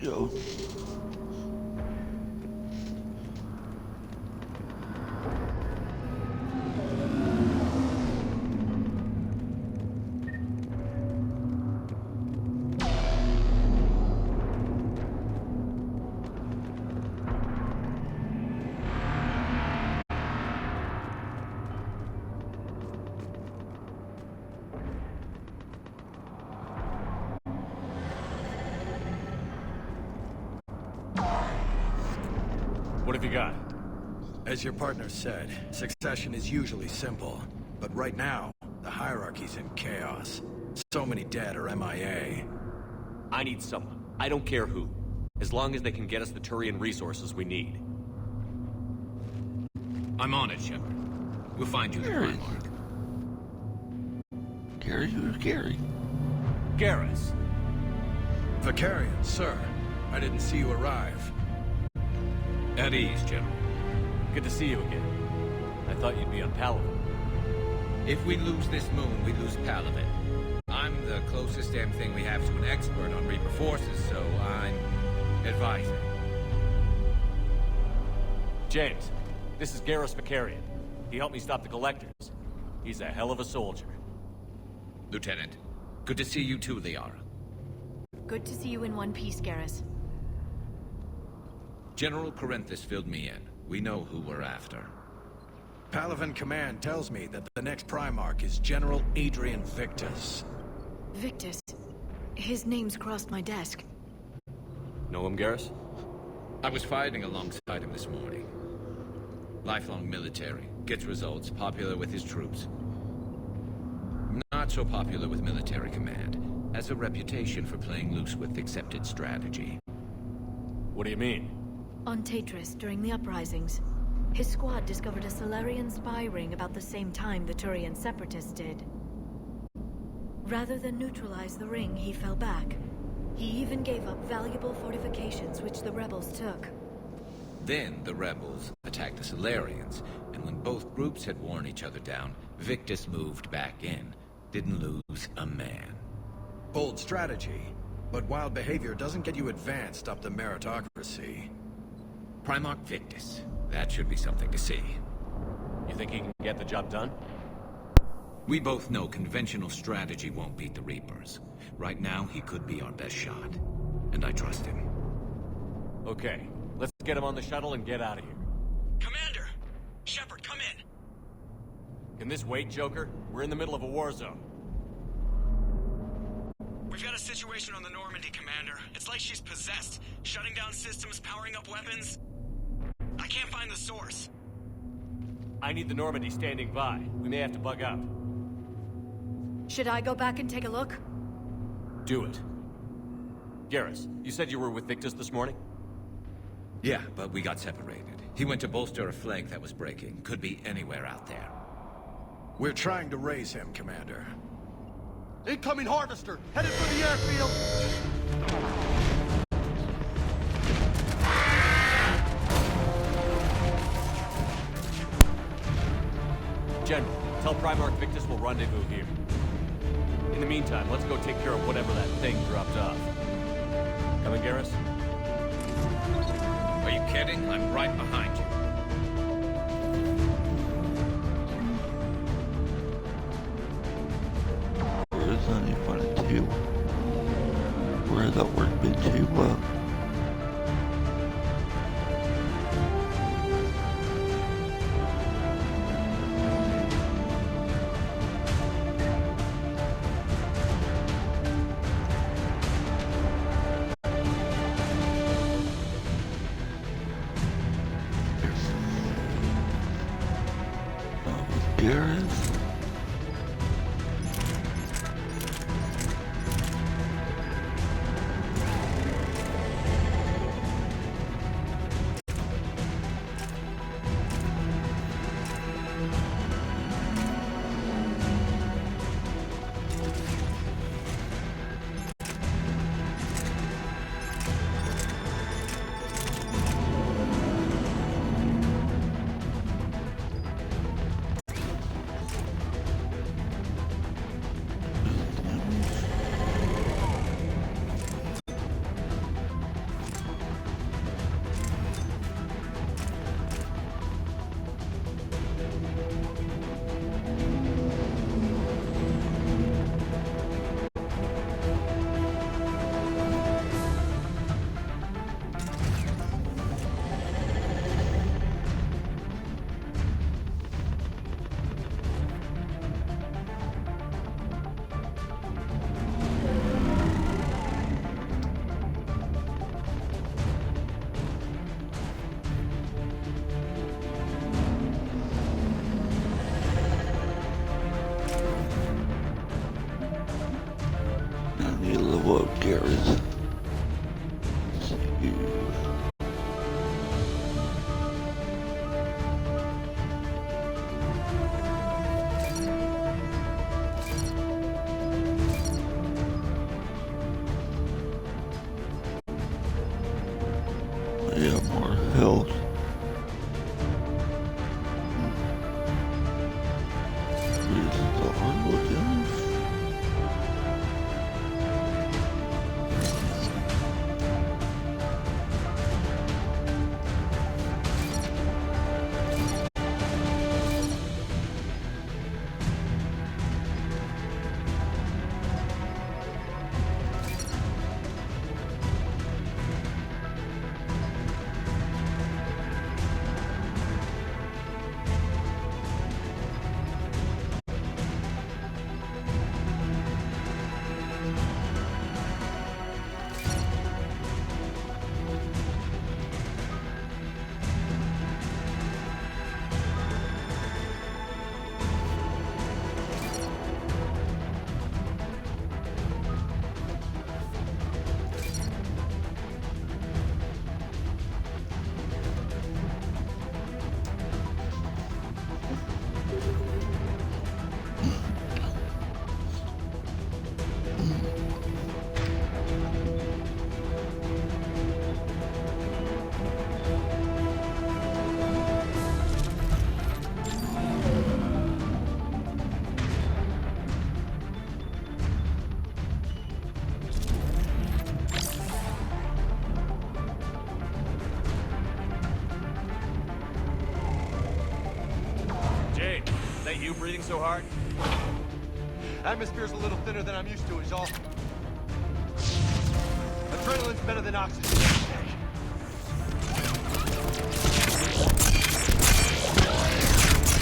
Yo. What have you got? As your partner said, succession is usually simple. But right now, the hierarchy's in chaos. So many dead or MIA. I need someone. I don't care who. As long as they can get us the Turian resources we need. I'm on it, Shepard. We'll find you the Primarch. Gary, who's Gary? Garrus. Vakarian, sir. I didn't see you arrive. At ease, General. Good to see you again. I thought you'd be on Palaven. If we lose this moon, we lose Palaven. I'm the closest damn thing we have to an expert on Reaper forces, so I'm advising. James, this is Garrus Vakarian. He helped me stop the Collectors. He's a hell of a soldier. Lieutenant, good to see you too, Liara. Good to see you in one piece, Garrus. General Corinthus filled me in. We know who we're after. Palaven Command tells me that the next Primarch is General Adrian Victus. Victus. His name's crossed my desk. Know him, Garrus? I was fighting alongside him this morning. Lifelong military, gets results, popular with his troops. Not so popular with military command. Has a reputation for playing loose with accepted strategy. What do you mean? On Tatris, during the uprisings, his squad discovered a Solarian spy ring about the same time the Turian separatists did. Rather than neutralize the ring, he fell back. He even gave up valuable fortifications which the rebels took. Then the rebels attacked the Solarians, and when both groups had worn each other down, Victus moved back in. Didn't lose a man. Bold strategy, but wild behavior doesn't get you advanced up the meritocracy. Primarch Victus. That should be something to see. You think he can get the job done? We both know conventional strategy won't beat the Reapers. Right now, he could be our best shot. And I trust him. Okay, let's get him on the shuttle and get out of here. Commander! Shepard, come in! Can this wait, Joker? We're in the middle of a war zone. We've got a situation on the Normandy, Commander. It's like she's possessed. Shutting down systems, powering up weapons. I can't find the source. I need the Normandy standing by. We may have to bug out. Should I go back and take a look? Do it. Garrus, you said you were with Victus this morning? Yeah, but we got separated. He went to bolster a flank that was breaking. Could be anywhere out there. We're trying to raise him, Commander. Incoming Harvester! Headed for the airfield! General, tell Primarch Victus we'll rendezvous here. In the meantime, let's go take care of whatever that thing dropped off. Coming, Garrus? Are you kidding? I'm right behind you. Where's any funny too? Where's that work been too? Garrus? you breathing so hard? Atmosphere's a little thinner than I'm used to, is all. Adrenaline's better than oxygen.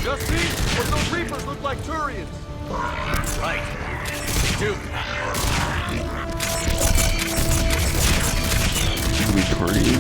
Just me, or those Reapers look like Turians. Right. Dude, Retarded.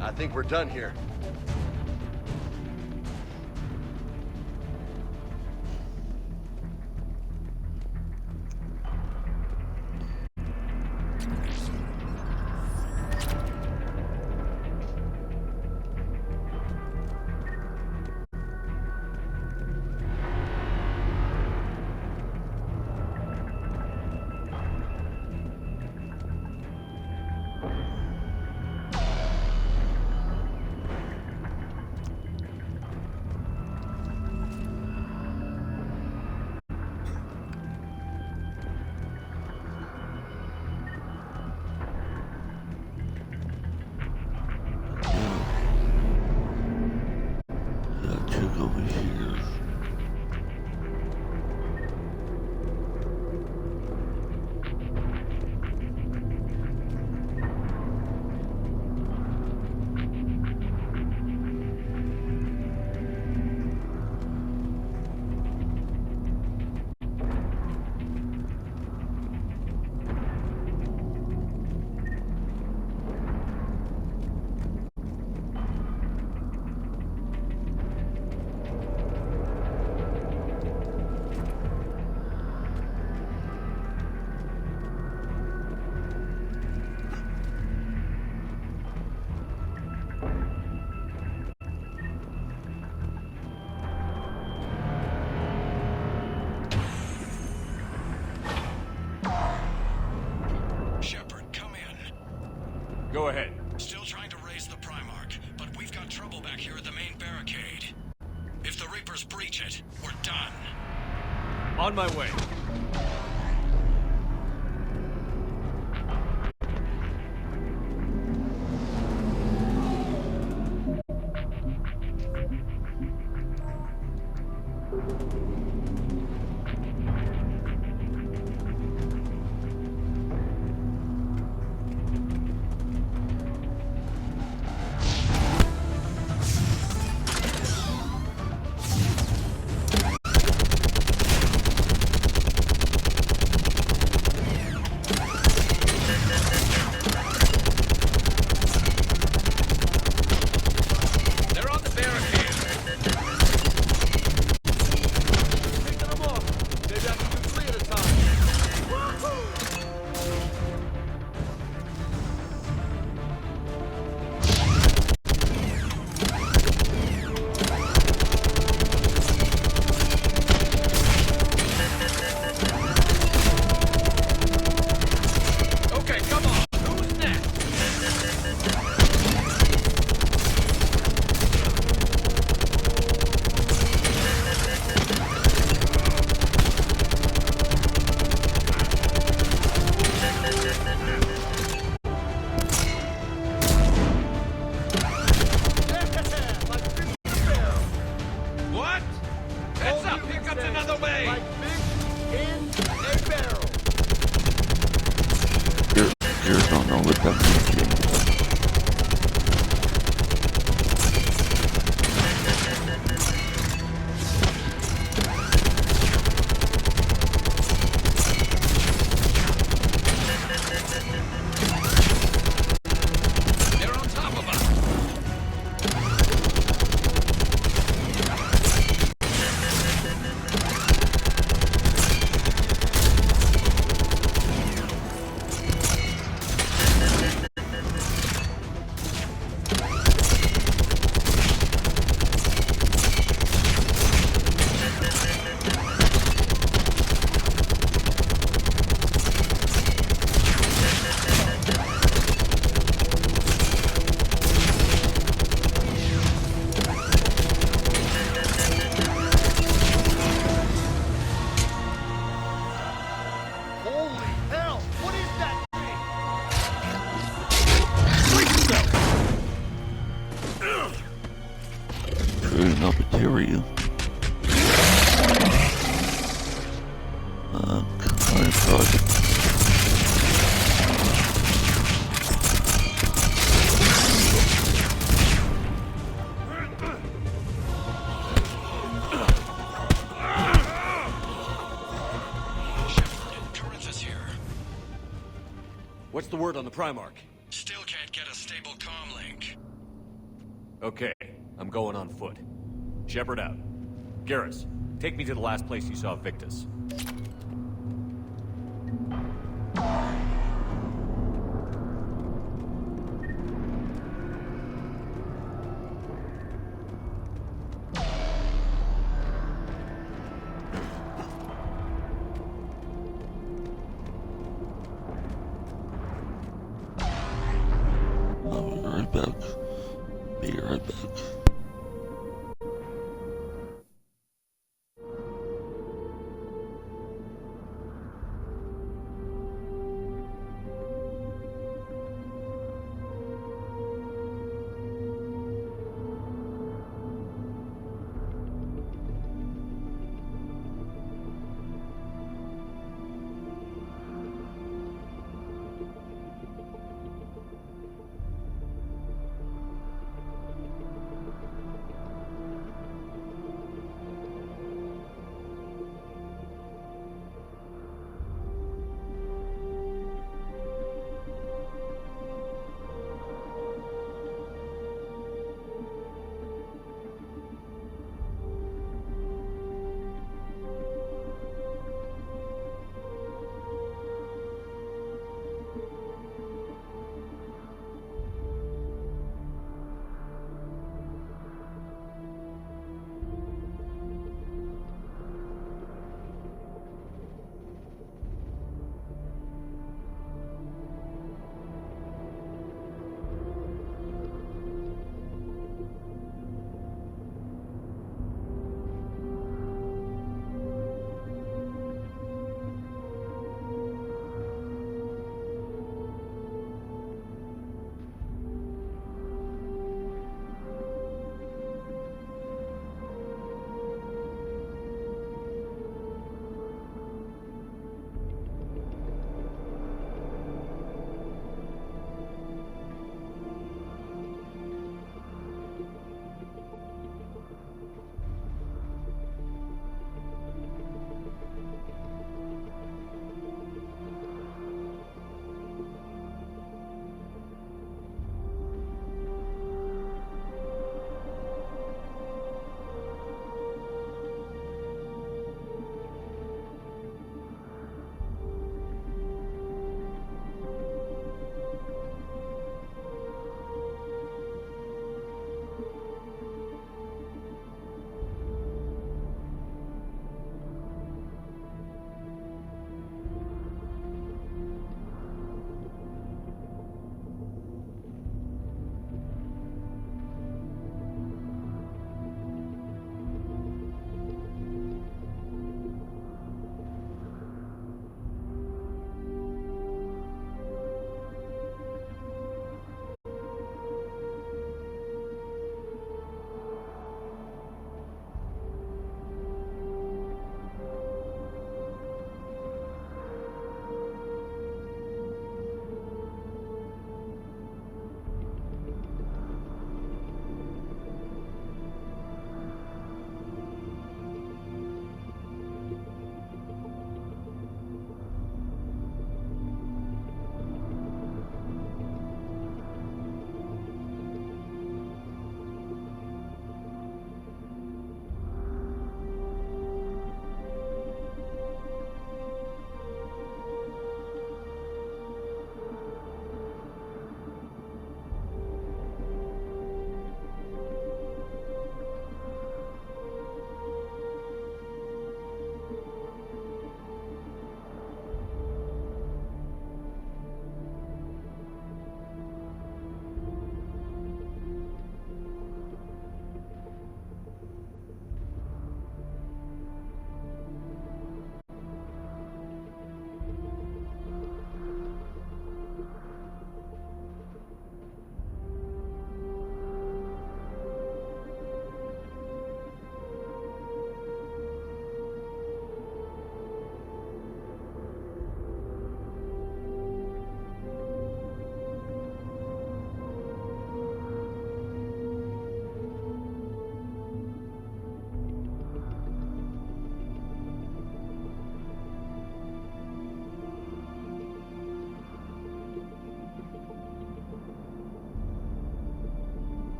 I think we're done here. That chick over here. Shepard, come in. go ahead. Still trying to raise the Primarch, but we've got trouble back here at the main barricade. If the Reapers breach it, we're done. On my way. we're back in the game. They're on top of us! Holy hell! What is that thing? Trading up material. Kind of project. Shepard, Corinthus here. What's the word on the Primarch? Still can't get a stable comm link. Okay, I'm going on foot. Shepard out. Garrus, take me to the last place you saw Victus. I'll be right back. Be right back.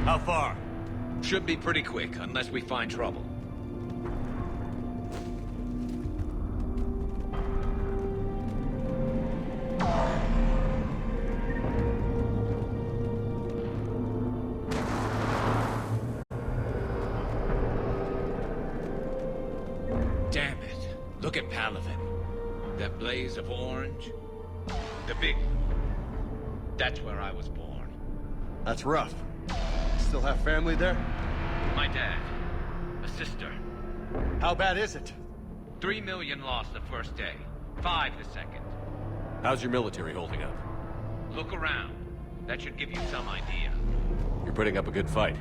How far? Should be pretty quick, unless we find trouble. Damn it. Look at Palaven. That blaze of orange. The big... That's where I was born. That's rough. Still have family there? My dad. A sister. How bad is it? 3 million lost the first day. 5 the second. How's your military holding up? Look around. That should give you some idea. You're putting up a good fight.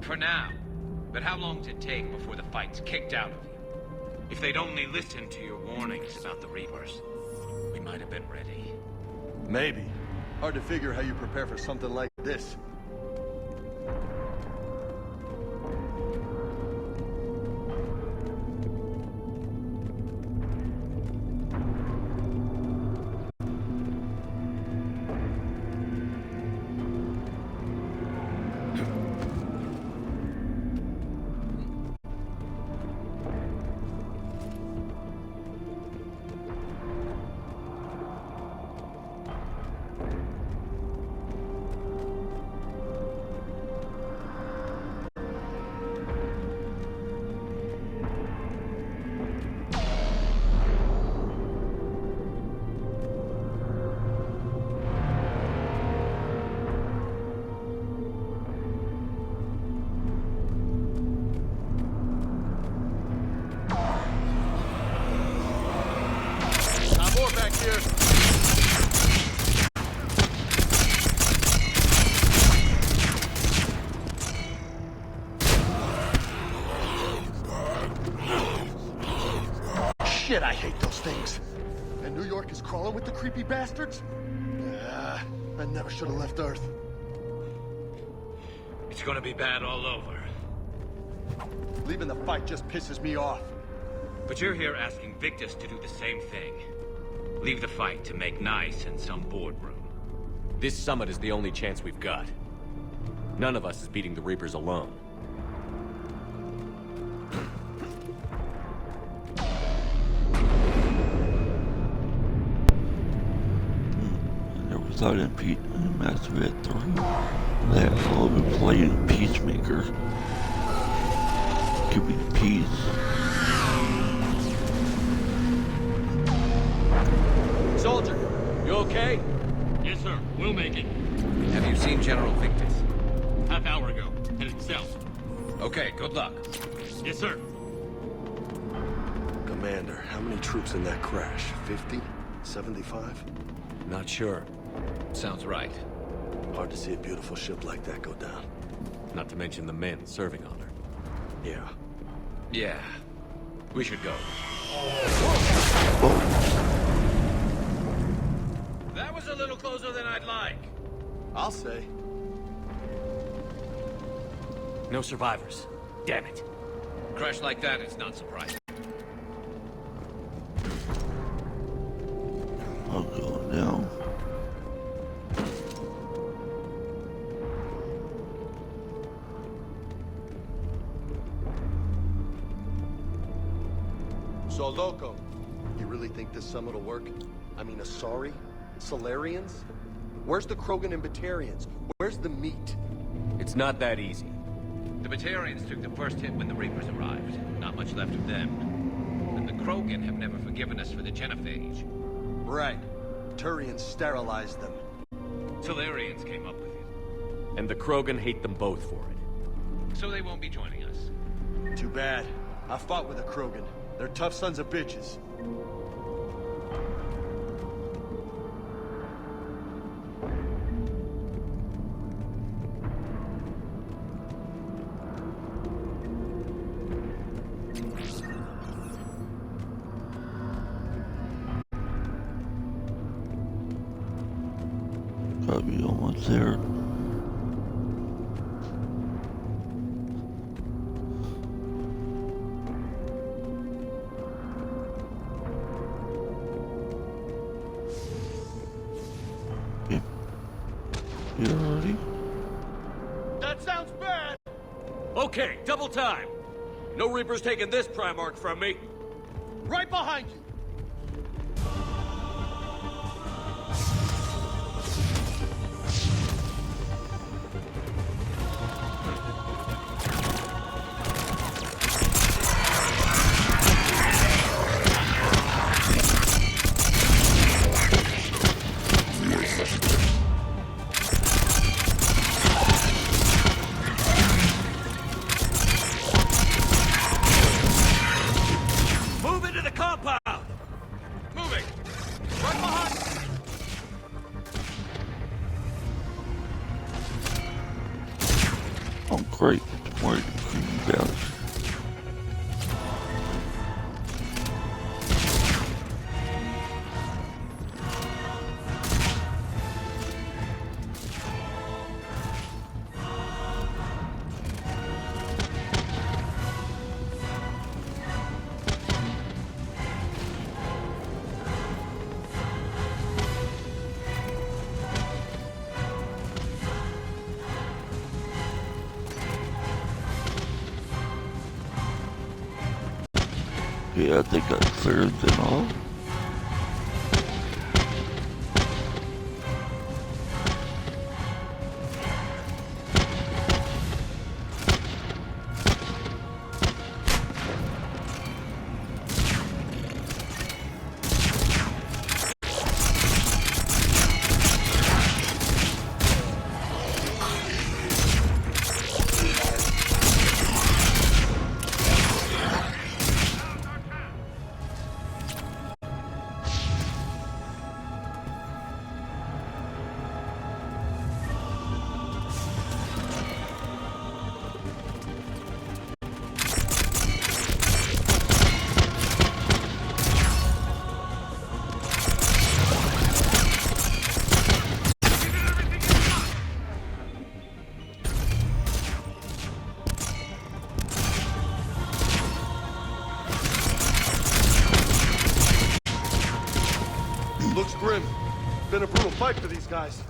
For now. But how long does it take before the fight's kicked out of you? If they'd only listened to your warnings about the Reapers, we might have been ready. Maybe. Hard to figure how you prepare for something like this. Back here. Shit, I hate those things. And New York is crawling with the creepy bastards? I never should have left Earth. It's gonna be bad all over. Leaving the fight just pisses me off. But you're here asking Victus to do the same thing. Leave the fight to make nice in some boardroom. This summit is the only chance we've got. None of us is beating the Reapers alone. I never thought I'd beat Mass Effect 3. That I'll be playing Peacemaker. Give me peace. Soldier, you okay? Yes, sir. We'll make it. Have you seen General Victus? Half hour ago. Headed south. Okay, good luck. Yes, sir. Commander, how many troops in that crash? 50? 75? Not sure. Sounds right. Hard to see a beautiful ship like that go down. Not to mention the men serving on her. Yeah. Yeah. We should go. That was a little closer than I'd like. I'll say. No survivors. Damn it. Crash like that, it's not surprising. I'll go down. So, Loco, you really think this summit will work? I mean, Asari? Solarians? Where's the Krogan and Batarians? Where's the meat? It's not that easy. The Batarians took the first hit when the Reapers arrived. Not much left of them. And the Krogan have never forgiven us for the Genophage. Right. Turians sterilized them. Solarians came up with it. And the Krogan hate them both for it. So they won't be joining us. Too bad. I fought with the Krogan. They're tough sons of bitches. Gotta be almost there. You ready? That's sounds bad! Okay, double time. No Reaper's taking this Primarch from me. Right behind you! Move into the compound! Moving! Right behind! Oh, great. It's more creamy bounce. Yeah, they got cleared and all. Looks grim. Been a brutal fight for these guys.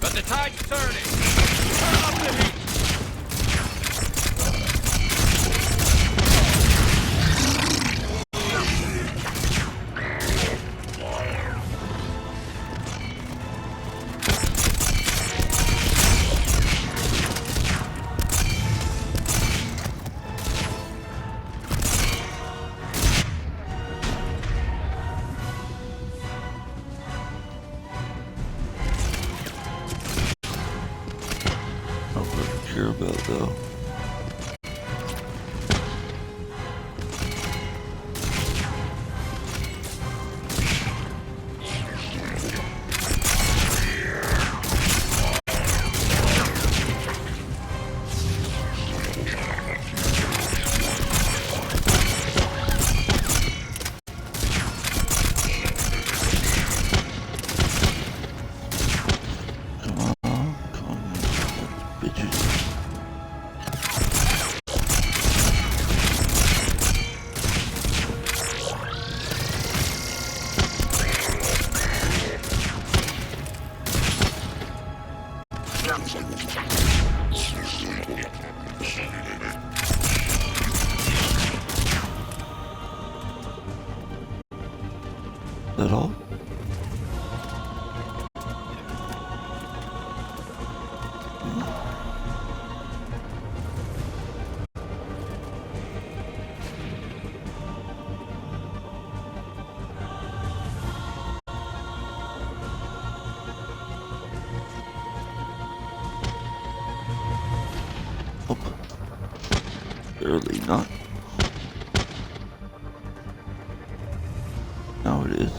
But the tide's turning! Turn up the heat! I don't really care about though. Come on, bitches. That all? Oh, barely not. Now it is.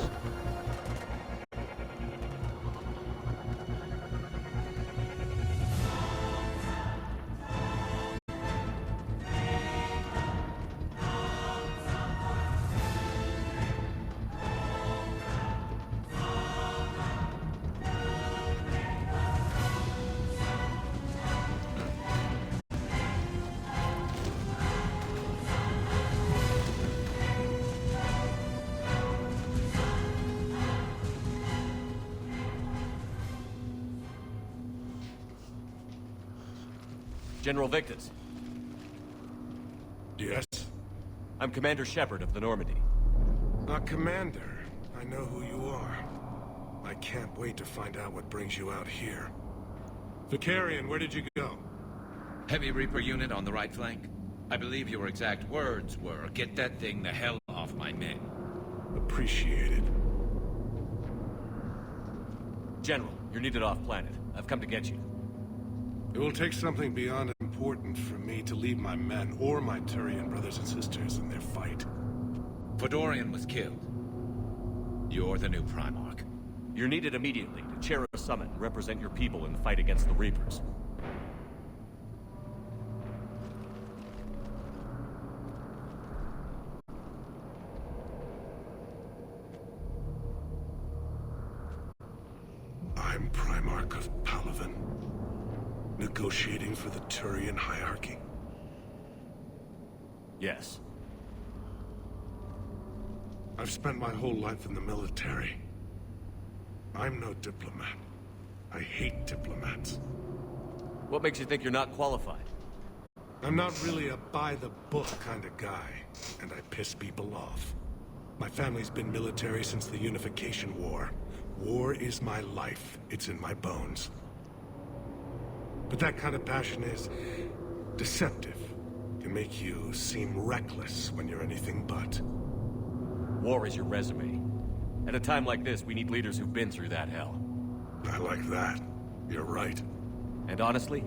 General Victus. Yes? I'm Commander Shepard of the Normandy. Commander. I know who you are. I can't wait to find out what brings you out here. Vicarian, where did you go? Heavy Reaper unit on the right flank. I believe your exact words were, "Get that thing the hell off my men." Appreciated. General, you're needed off-planet. I've come to get you. It will take something beyond important for me to leave my men or my Turian brothers and sisters in their fight. Fedorian was killed. You're the new Primarch. You're needed immediately to chair a summit and represent your people in the fight against the Reapers. I'm Primarch of Palaven. Negotiating for the Turian hierarchy. Yes. I've spent my whole life in the military. I'm no diplomat. I hate diplomats. What makes you think you're not qualified? I'm not really a by-the-book kind of guy, and I piss people off. My family's been military since the Unification War. War is my life. It's in my bones. But that kind of passion is deceptive. Can make you seem reckless when you're anything but. War is your resume. At a time like this, we need leaders who've been through that hell. I like that. You're right. And honestly,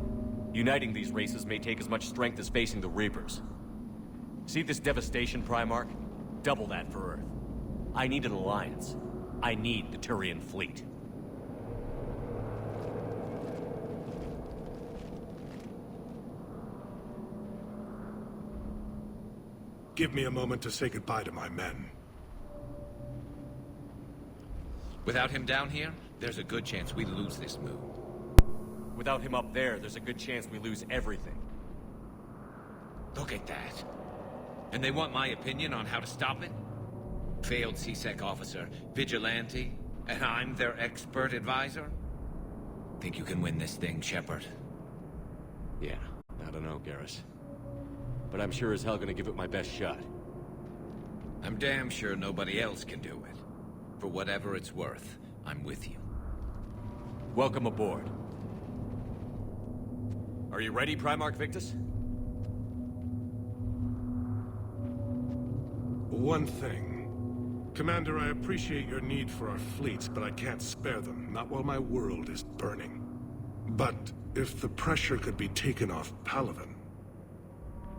uniting these races may take as much strength as facing the Reapers. See this devastation, Primarch? Double that for Earth. I need an alliance. I need the Turian fleet. Give me a moment to say goodbye to my men. Without him down here, there's a good chance we lose this move. Without him up there, there's a good chance we lose everything. Look at that. And they want my opinion on how to stop it? Failed CSEC officer, vigilante, and I'm their expert advisor? Think you can win this thing, Shepard? Yeah, I don't know, Garrus. But I'm sure as hell gonna give it my best shot. I'm damn sure nobody else can do it. For whatever it's worth, I'm with you. Welcome aboard. Are you ready, Primarch Victus? One thing. Commander, I appreciate your need for our fleets, but I can't spare them, not while my world is burning. But if the pressure could be taken off Palaven...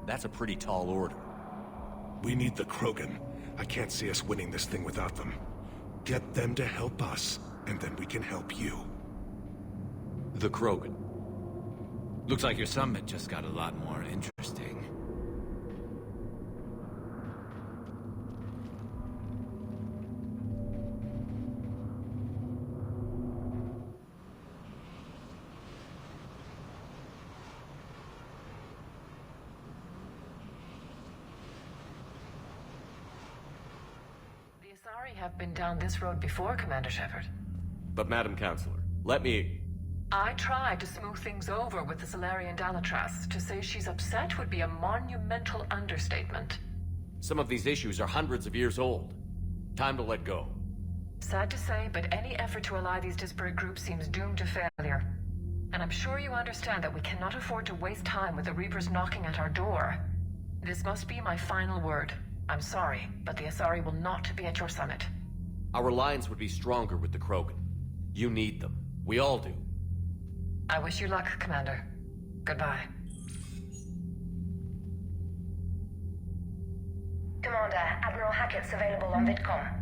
That's a pretty tall order. We need the Krogan. I can't see us winning this thing without them. Get them to help us, and then we can help you. The Krogan. Looks like your summit just got a lot more interesting. Have been down this road before, Commander Shepard. But Madam Counselor, let me... I tried to smooth things over with the Salarian Dalatras. To say she's upset would be a monumental understatement. Some of these issues are hundreds of years old. Time to let go. Sad to say, but any effort to ally these disparate groups seems doomed to failure. And I'm sure you understand that we cannot afford to waste time with the Reapers knocking at our door. This must be my final word. I'm sorry, but the Asari will not be at your summit. Our alliance would be stronger with the Krogan. You need them. We all do. I wish you luck, Commander. Goodbye. Commander, Admiral Hackett's available on VidCom.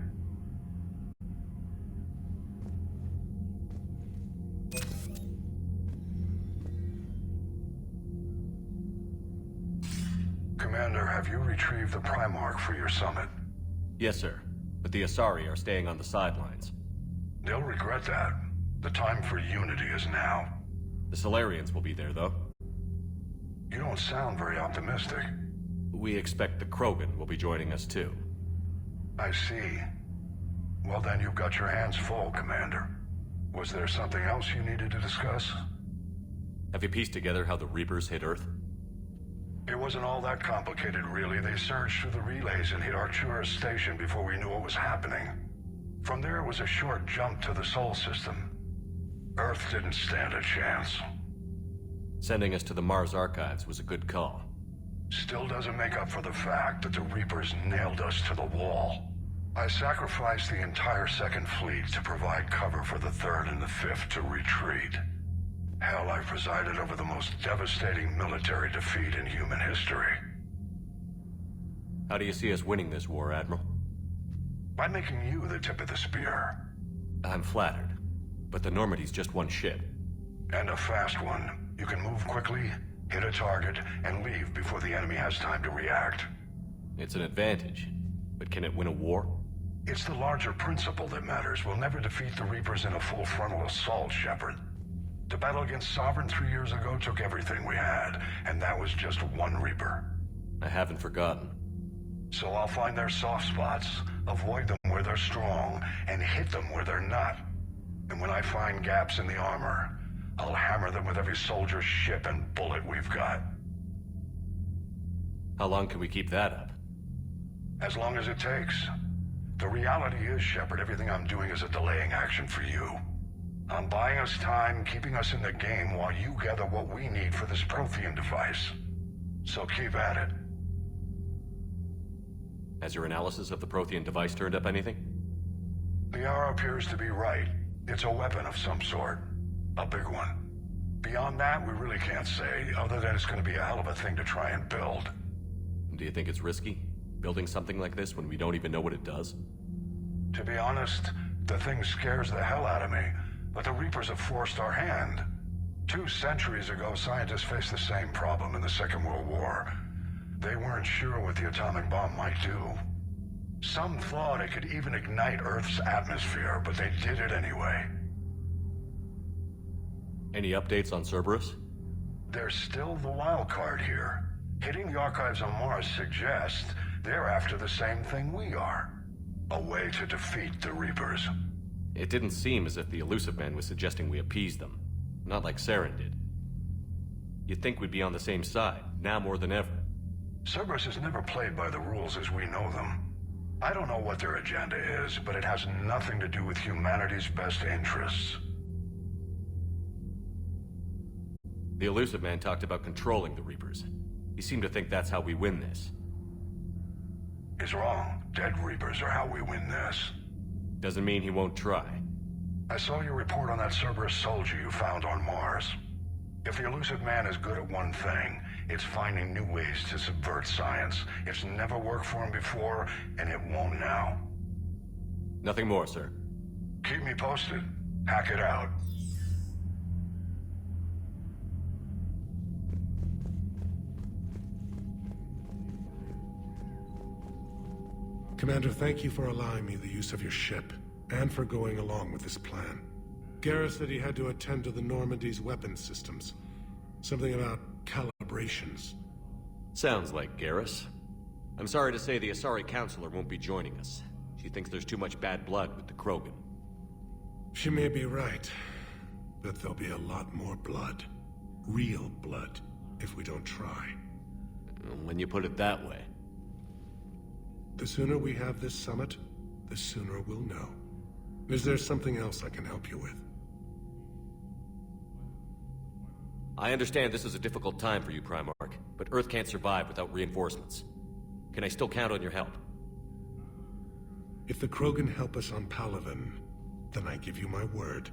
Commander, have you retrieved the Primarch for your summit? Yes, sir. But the Asari are staying on the sidelines. They'll regret that. The time for unity is now. The Salarians will be there, though. You don't sound very optimistic. We expect the Krogan will be joining us, too. I see. Well, then you've got your hands full, Commander. Was there something else you needed to discuss? Have you pieced together how the Reapers hit Earth? It wasn't all that complicated, really. They surged through the relays and hit Arcturus Station before we knew what was happening. From there, it was a short jump to the Sol system. Earth didn't stand a chance. Sending us to the Mars Archives was a good call. Still doesn't make up for the fact that the Reapers nailed us to the wall. I sacrificed the entire Second Fleet to provide cover for the Third and the Fifth to retreat. Hell, I presided over the most devastating military defeat in human history. How do you see us winning this war, Admiral? By making you the tip of the spear. I'm flattered, but the Normandy's just one ship. And a fast one. You can move quickly, hit a target, and leave before the enemy has time to react. It's an advantage, but can it win a war? It's the larger principle that matters. We'll never defeat the Reapers in a full frontal assault, Shepard. The battle against Sovereign 3 years ago took everything we had, and that was just one Reaper. I haven't forgotten. So I'll find their soft spots, avoid them where they're strong, and hit them where they're not. And when I find gaps in the armor, I'll hammer them with every soldier, ship, and bullet we've got. How long can we keep that up? As long as it takes. The reality is, Shepard, everything I'm doing is a delaying action for you. I'm buying us time, keeping us in the game while you gather what we need for this Prothean device. So keep at it. Has your analysis of the Prothean device turned up anything? The hour appears to be right. It's a weapon of some sort. A big one. Beyond that, we really can't say, other than it's going to be a hell of a thing to try and build. Do you think it's risky, building something like this when we don't even know what it does? To be honest, the thing scares the hell out of me, but the Reapers have forced our hand. 2 centuries ago, scientists faced the same problem in the Second World War. They weren't sure what the atomic bomb might do. Some thought it could even ignite Earth's atmosphere, but they did it anyway. Any updates on Cerberus? There's still the wild card here. Hitting the archives on Mars suggests they're after the same thing we are. A way to defeat the Reapers. It didn't seem as if the Illusive Man was suggesting we appease them. Not like Saren did. You'd think we'd be on the same side, now more than ever. Cerberus has never played by the rules as we know them. I don't know what their agenda is, but it has nothing to do with humanity's best interests. The Illusive Man talked about controlling the Reapers. He seemed to think that's how we win this. He's wrong. Dead Reapers are how we win this. Doesn't mean he won't try. I saw your report on that Cerberus soldier you found on Mars. If the Illusive Man is good at one thing, it's finding new ways to subvert science. It's never worked for him before, and it won't now. Nothing more, sir. Keep me posted. Hack it out. Commander, thank you for allowing me the use of your ship, and for going along with this plan. Garrus said he had to attend to the Normandy's weapons systems. Something about calibrations. Sounds like Garrus. I'm sorry to say the Asari Counselor won't be joining us. She thinks there's too much bad blood with the Krogan. She may be right, but there'll be a lot more blood. Real blood, if we don't try. When you put it that way. The sooner we have this summit, the sooner we'll know. Is there something else I can help you with? I understand this is a difficult time for you, Primarch, but Earth can't survive without reinforcements. Can I still count on your help? If the Krogan help us on Palaven, then I give you my word.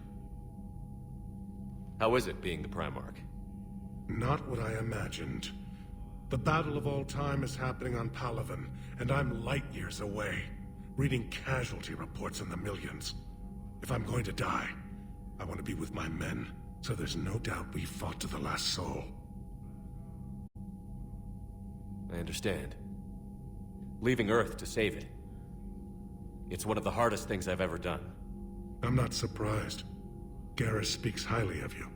How is it being the Primarch? Not what I imagined. The battle of all time is happening on Palaven, and I'm light years away, reading casualty reports in the millions. If I'm going to die, I want to be with my men, so there's no doubt we fought to the last soul. I understand. Leaving Earth to save it. It's one of the hardest things I've ever done. I'm not surprised. Garrus speaks highly of you.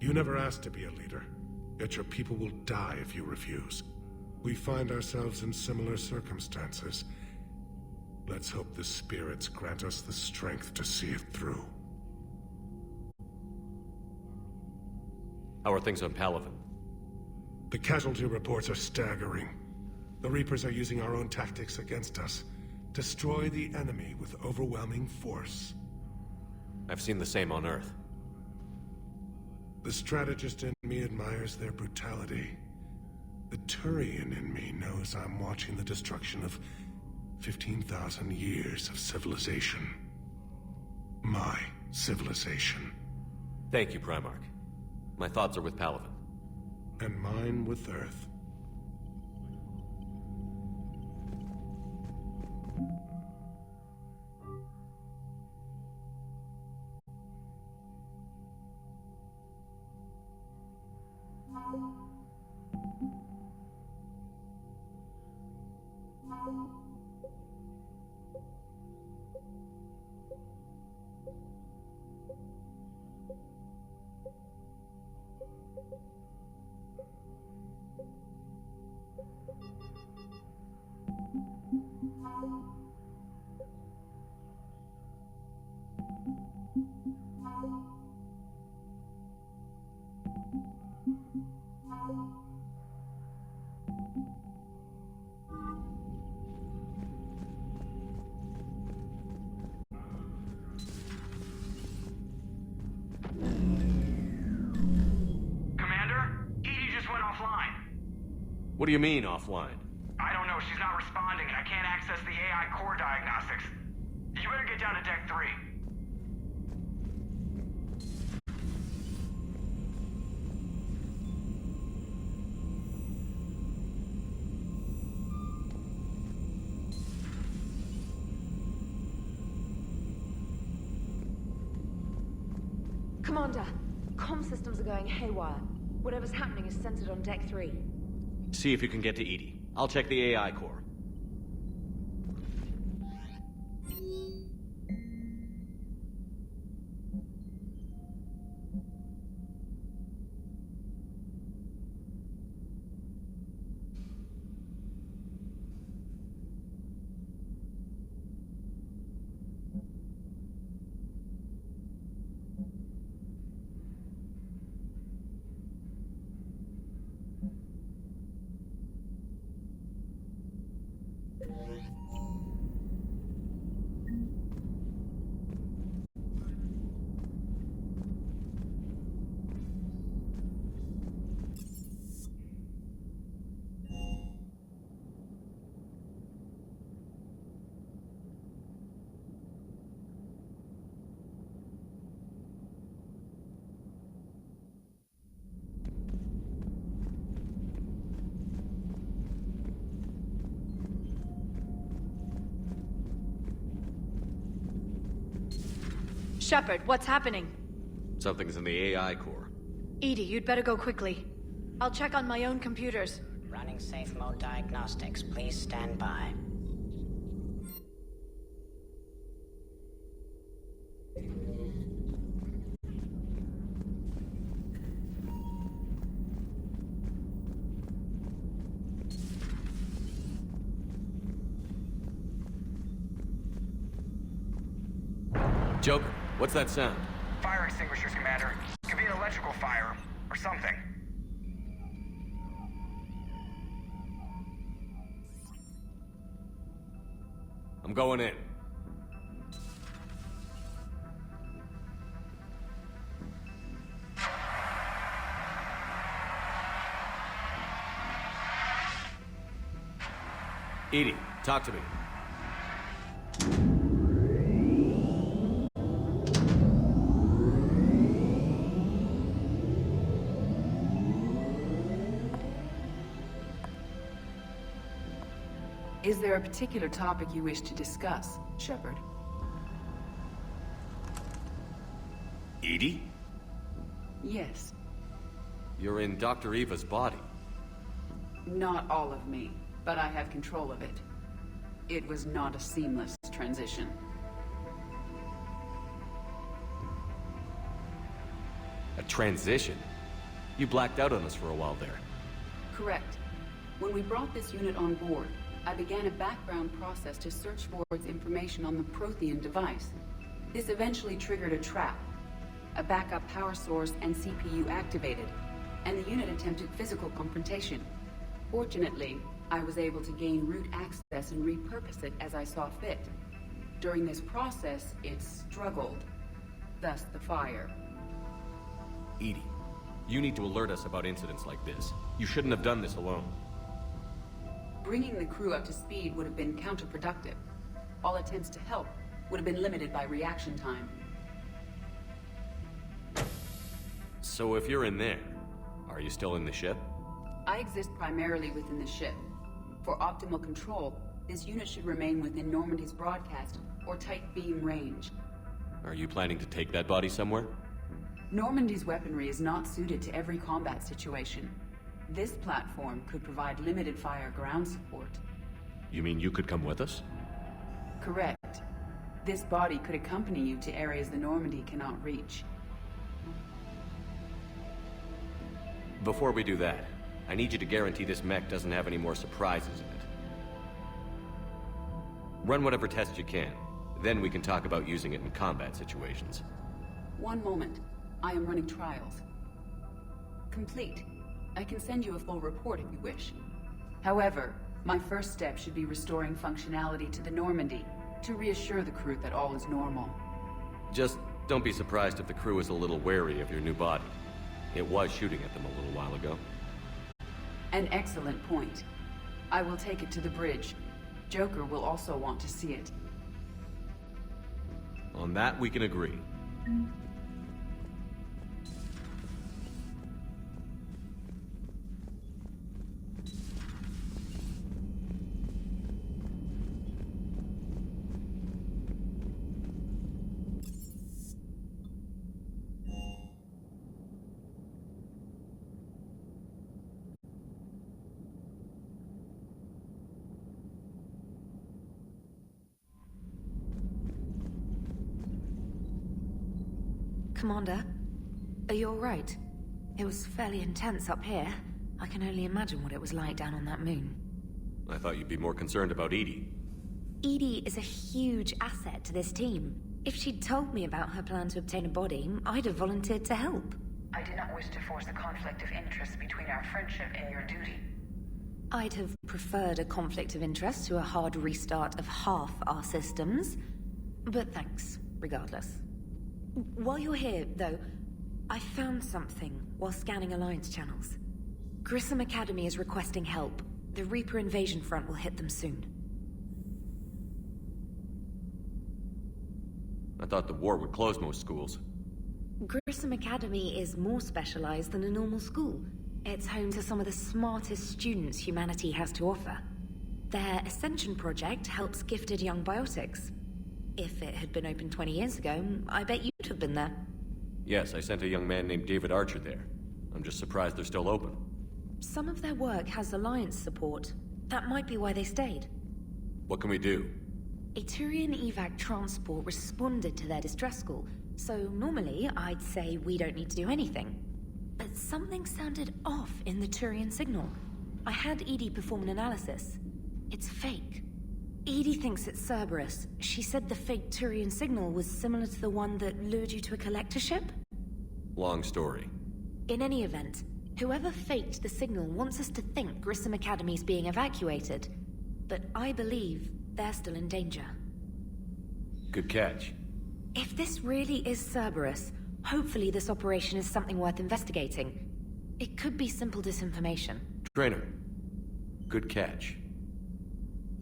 You never asked to be a leader, yet your people will die if you refuse. We find ourselves in similar circumstances. Let's hope the spirits grant us the strength to see it through. How are things on Palaven? The casualty reports are staggering. The Reapers are using our own tactics against us. Destroy the enemy with overwhelming force. I've seen the same on Earth. The strategist in me admires their brutality. The Turian in me knows I'm watching the destruction of 15,000 years of civilization. My civilization. Thank you, Primarch. My thoughts are with Palaven. And mine with Earth. What do you mean, offline? I don't know. She's not responding, and I can't access the AI core diagnostics. You better get down to Deck 3. Commander, comm systems are going haywire. Whatever's happening is centered on Deck 3. See if you can get to EDI. I'll check the AI core. Shepard, what's happening? Something's in the AI core. EDI, you'd better go quickly. I'll check on my own computers. Running safe mode diagnostics. Please stand by. Joker, what's that sound? Fire extinguishers, Commander. Could be an electrical fire, or something. I'm going in. EDI, talk to me. Is there a particular topic you wish to discuss, Shepard? EDI? Yes. You're in Dr. Eva's body. Not all of me, but I have control of it. It was not a seamless transition. A transition? You blacked out on us for a while there. Correct. When we brought this unit on board, I began a background process to search for its information on the Prothean device. This eventually triggered a trap. A backup power source and CPU activated. and the unit attempted physical confrontation. Fortunately, I was able to gain root access and repurpose it as I saw fit. During this process, it struggled. Thus the fire. EDI, you need to alert us about incidents like this. You shouldn't have done this alone. Bringing the crew up to speed would have been counterproductive. All attempts to help would have been limited by reaction time. So if you're in there, are you still in the ship? I exist primarily within the ship. For optimal control, this unit should remain within Normandy's broadcast or tight beam range. Are you planning to take that body somewhere? Normandy's weaponry is not suited to every combat situation. This platform could provide limited fire ground support. You mean you could come with us? Correct. This body could accompany you to areas the Normandy cannot reach. Before we do that, I need you to guarantee this mech doesn't have any more surprises in it. Run whatever tests you can. Then we can talk about using it in combat situations. One moment. I am running trials. Complete. I can send you a full report if you wish. However, my first step should be restoring functionality to the Normandy to reassure the crew that all is normal. Just don't be surprised if the crew is a little wary of your new body. It was shooting at them a little while ago. An excellent point. I will take it to the bridge. Joker will also want to see it. On that, we can agree. Commander, are you all right? It was fairly intense up here. I can only imagine what it was like down on that moon. I thought you'd be more concerned about EDI. EDI is a huge asset to this team. If she'd told me about her plan to obtain a body, I'd have volunteered to help. I did not wish to force a conflict of interest between our friendship and your duty. I'd have preferred a conflict of interest to a hard restart of half our systems. But thanks, regardless. While you're here, though, I found something while scanning Alliance channels. Grissom Academy is requesting help. The Reaper invasion front will hit them soon. I thought the war would close most schools. Grissom Academy is more specialized than a normal school. It's home to some of the smartest students humanity has to offer. Their Ascension project helps gifted young biotics. If it had been open 20 years ago, I bet you'd have been there. Yes, I sent a young man named David Archer there. I'm just surprised they're still open. Some of their work has Alliance support. That might be why they stayed. What can we do? A Turian evac transport responded to their distress call, so normally I'd say we don't need to do anything. But something sounded off in the Turian signal. I had EDI perform an analysis. It's fake. EDI thinks it's Cerberus. She said the fake Turian signal was similar to the one that lured you to a collector ship? Long story. In any event, whoever faked the signal wants us to think Grissom Academy's being evacuated. But I believe they're still in danger. Good catch. If this really is Cerberus, hopefully this operation is something worth investigating. It could be simple disinformation. Trainer, good catch.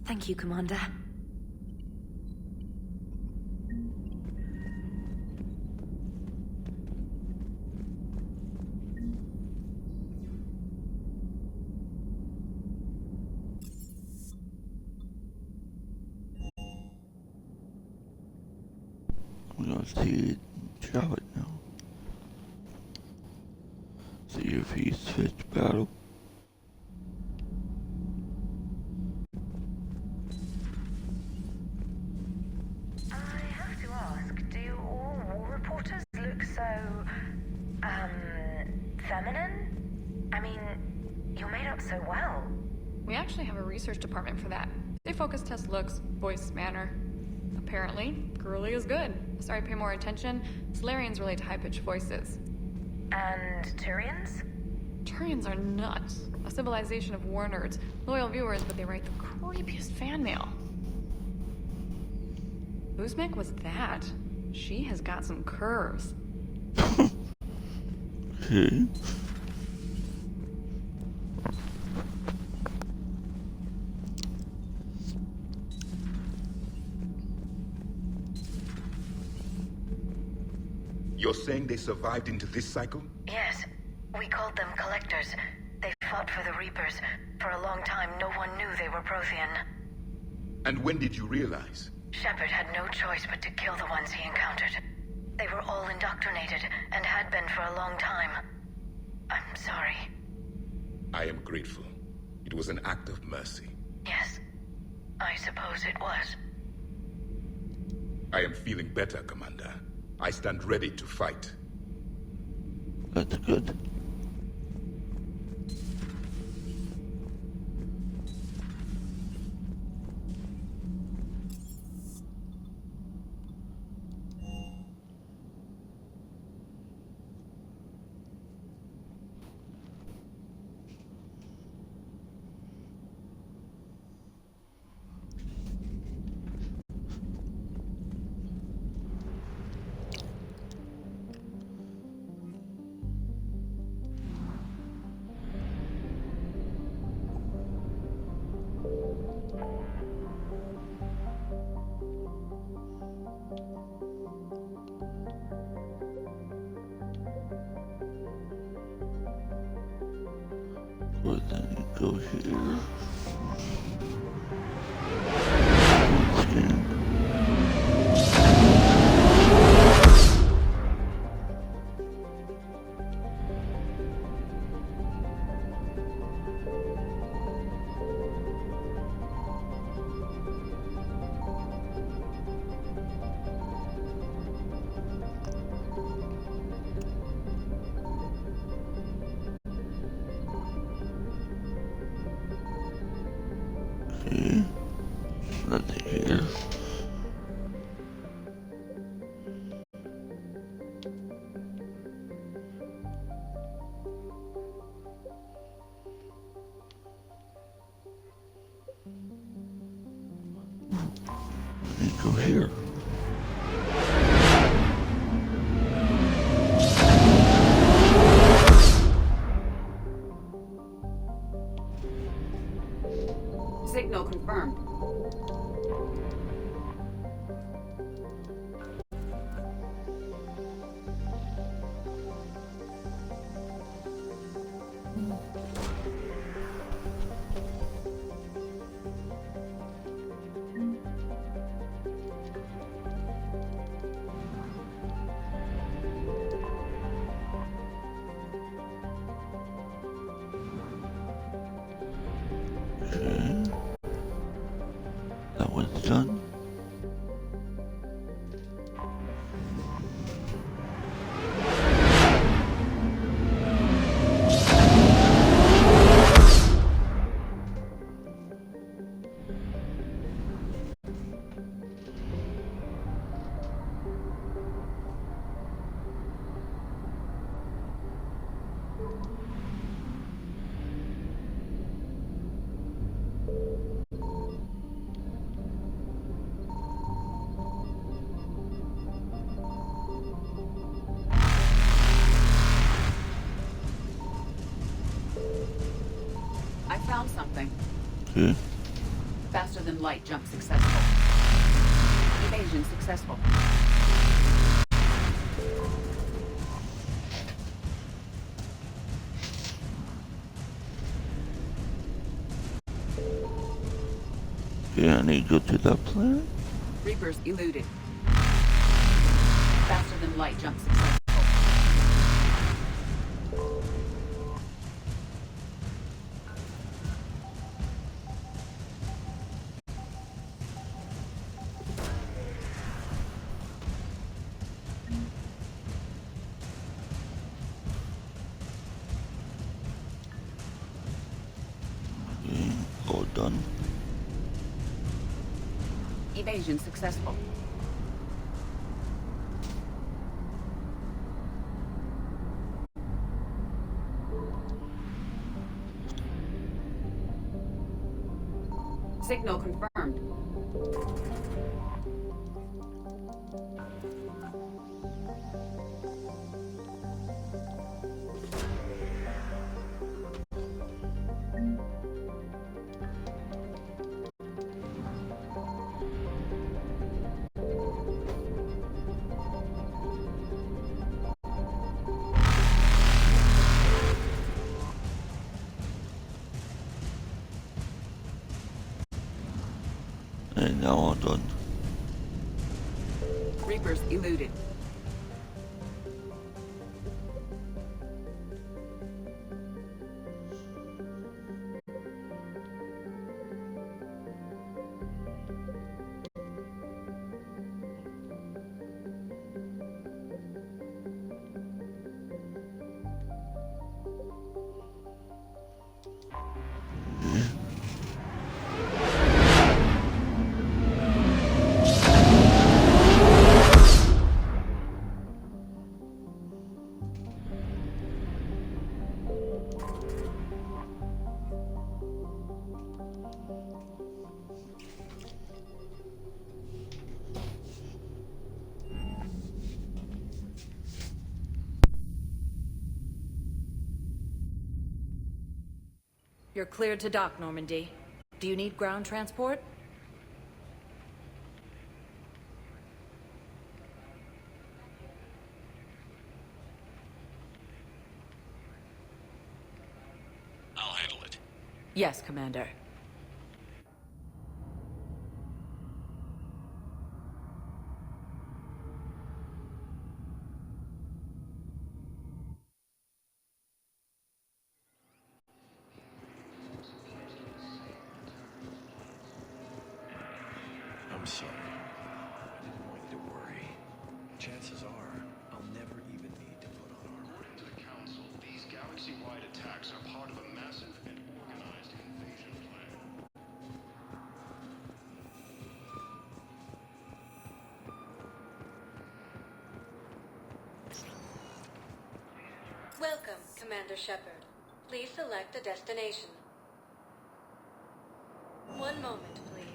Thank you, Commander. I'm gonna see Charlotte now. See if he's fit to battle. Feminine? I mean, you're made up so well. We actually have a research department for that. They focus test looks, voice, manner. Apparently, girly is good. Sorry, pay more attention. Solarians relate to high-pitched voices. And Turians? Turians are nuts. A civilization of war nerds. Loyal viewers, but they write the creepiest fan mail. Whose mech was that? She has got some curves. Okay. You're saying they survived into this cycle? Yes. We called them Collectors. They fought for the Reapers. For a long time, no one knew they were Prothean. And when did you realize? Shepard had no choice but to kill the ones he encountered. They were all indoctrinated, and had been for a long time. I'm sorry. I am grateful. It was an act of mercy. Yes. I suppose it was. I am feeling better, Commander. I stand ready to fight. That's good. Well, then you go here. Scan. Okay. Nothing here. Let me go here. Signal confirmed. Okay. That one's done. I found something. Okay. Faster than light jump successful. Evasion successful. Yeah, I need to go to that planet. Reapers eluded. Faster than light jump successful. Okay, all done. Evasion successful. Signal confirmed. And now I'm done. Reapers eluded. You're cleared to dock, Normandy. Do you need ground transport? I'll handle it. Yes, Commander. I'm sorry. I didn't want you to worry. Chances are, I'll never even need to put on armor. According to the Council, these galaxy-wide attacks are part of a massive and organized invasion plan. Welcome, Commander Shepard. Please select a destination. One moment, please.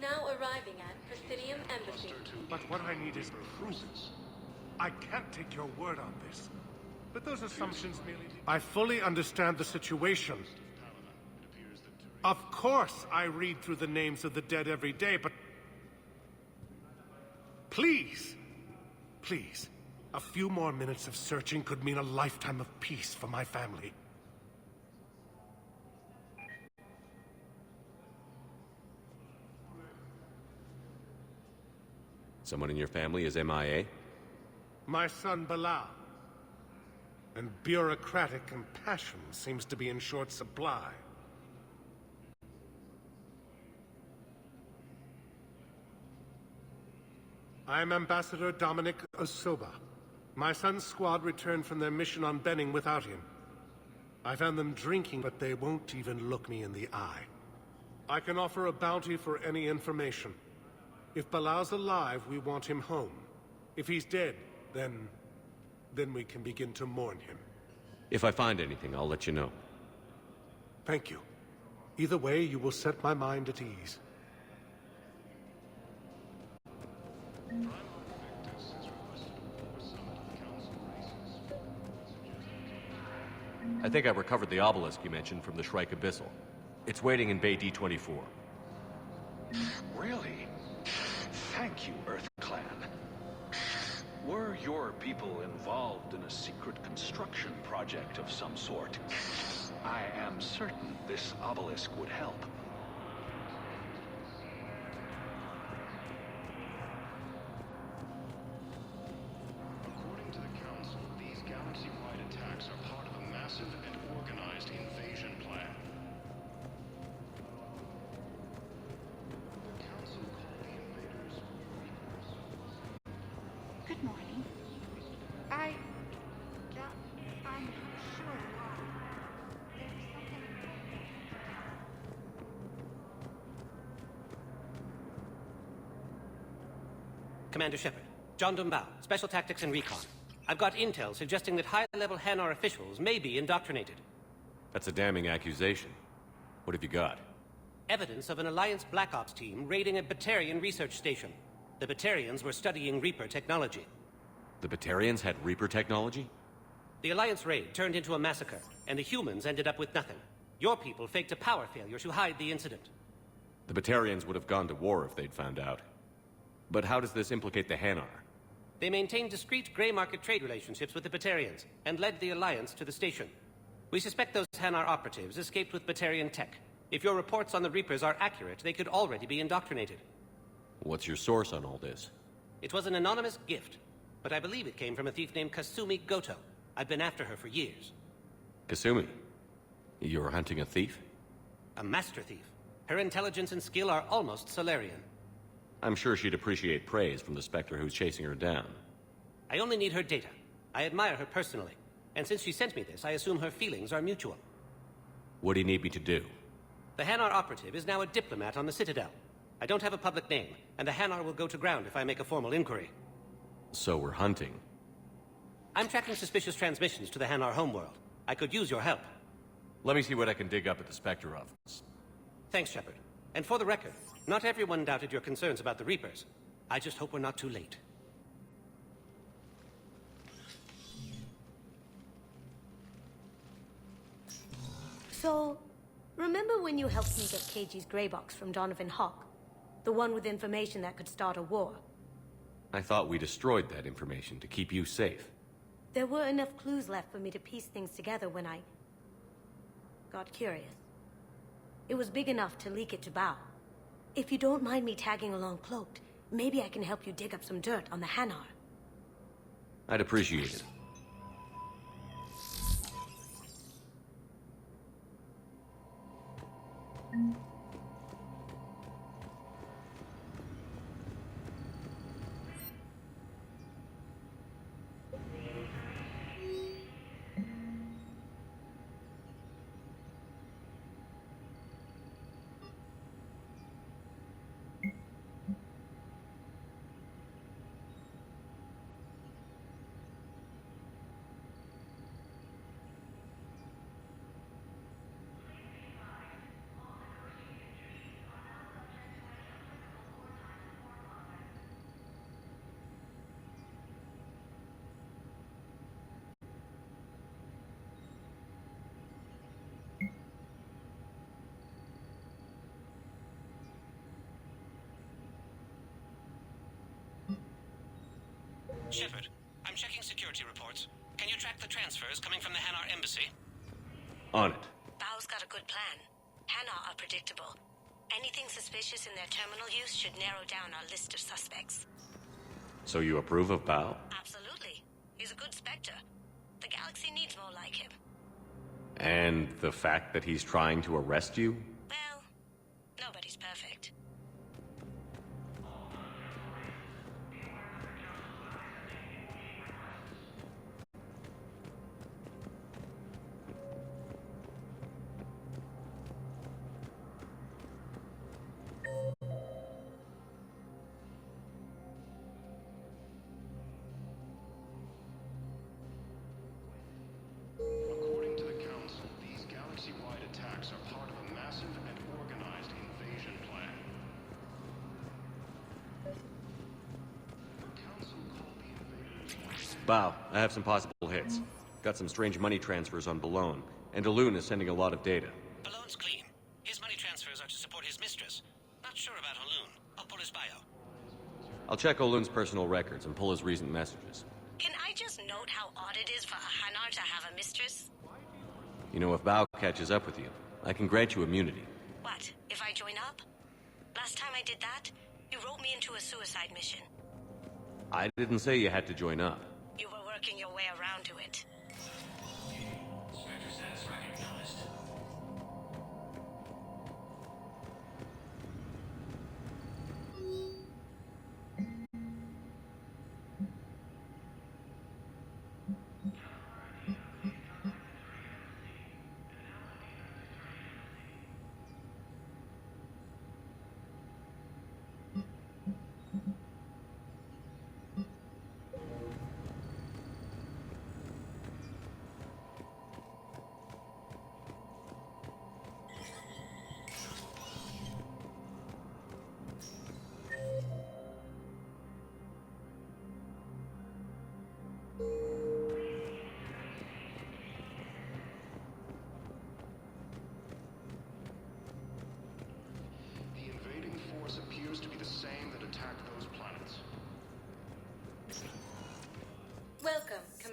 Now arriving at Presidium Embassy. But what I need is proof. I can't take your word on this. But those assumptions merely... I fully understand the situation. Of course I read through the names of the dead every day, but... Please! Please. A few more minutes of searching could mean a lifetime of peace for my family. Someone in your family is MIA? My son Bilal. And bureaucratic compassion seems to be in short supply. I am Ambassador Dominic Osoba. My son's squad returned from their mission on Benning without him. I found them drinking, but they won't even look me in the eye. I can offer a bounty for any information. If Bilal's alive, we want him home. If he's dead, then we can begin to mourn him. If I find anything, I'll let you know. Thank you. Either way, you will set my mind at ease. I think I've recovered the obelisk you mentioned from the Shrike Abyssal. It's waiting in Bay D-24. Really? Thank you, Earth Clan. Were your people involved in a secret construction project of some sort, I am certain this obelisk would help. According to the Council, these galaxy-wide attacks are part of a massive and organized invasion plan. The Council called the invaders Reapers. Good morning. I'm not sure why. There's something... Commander Shepard. John Dumbao, Special Tactics and Recon. I've got intel suggesting that high-level Hanar officials may be indoctrinated. That's a damning accusation. What have you got? Evidence of an Alliance Black Ops team raiding a Batarian research station. The Batarians were studying Reaper technology. The Batarians had Reaper technology? The Alliance raid turned into a massacre, and the humans ended up with nothing. Your people faked a power failure to hide the incident. The Batarians would have gone to war if they'd found out. But how does this implicate the Hanar? They maintained discreet gray market trade relationships with the Batarians, and led the Alliance to the station. We suspect those Hanar operatives escaped with Batarian tech. If your reports on the Reapers are accurate, they could already be indoctrinated. What's your source on all this? It was an anonymous gift, but I believe it came from a thief named Kasumi Goto. I've been after her for years. Kasumi? You're hunting a thief? A master thief. Her intelligence and skill are almost Solarian. I'm sure she'd appreciate praise from the Spectre who's chasing her down. I only need her data. I admire her personally. And since she sent me this, I assume her feelings are mutual. What do you need me to do? The Hanar operative is now a diplomat on the Citadel. I don't have a public name, and the Hanar will go to ground if I make a formal inquiry. So we're hunting. I'm tracking suspicious transmissions to the Hanar homeworld. I could use your help. Let me see what I can dig up at the Spectre office. Thanks, Shepard. And for the record, not everyone doubted your concerns about the Reapers. I just hope we're not too late. So, remember when you helped me get KG's grey box from Donovan Hawk? The one with information that could start a war? I thought we destroyed that information to keep you safe. There were enough clues left for me to piece things together when I got curious. It was big enough to leak it to Bao. If you don't mind me tagging along cloaked, maybe I can help you dig up some dirt on the Hanar. I'd appreciate it. Shepard, I'm checking security reports. Can you track the transfers coming from the Hanar embassy? On it. Bao's got a good plan. Hanar are predictable. Anything suspicious in their terminal use should narrow down our list of suspects. So you approve of Bao? Absolutely. He's a good Spectre. The galaxy needs more like him. And the fact that he's trying to arrest you? Well, nobody's perfect. According to the Council, these galaxy-wide attacks are part of a massive and organized invasion plan. The Council called the invaders... Bao, I have some possible hits. Got some strange money transfers on Balone, and Alun is sending a lot of data. Balone's clean. His money transfers are to support his mistress. Not sure about Alun. I'll pull his bio. I'll check Olun's personal records and pull his recent messages. Can I just note how odd it is for a Hanar to have a mistress? You know, if Bao catches up with you, I can grant you immunity. What, if I join up? Last time I did that, you wrote me into a suicide mission. I didn't say you had to join up. You were working your way around to it.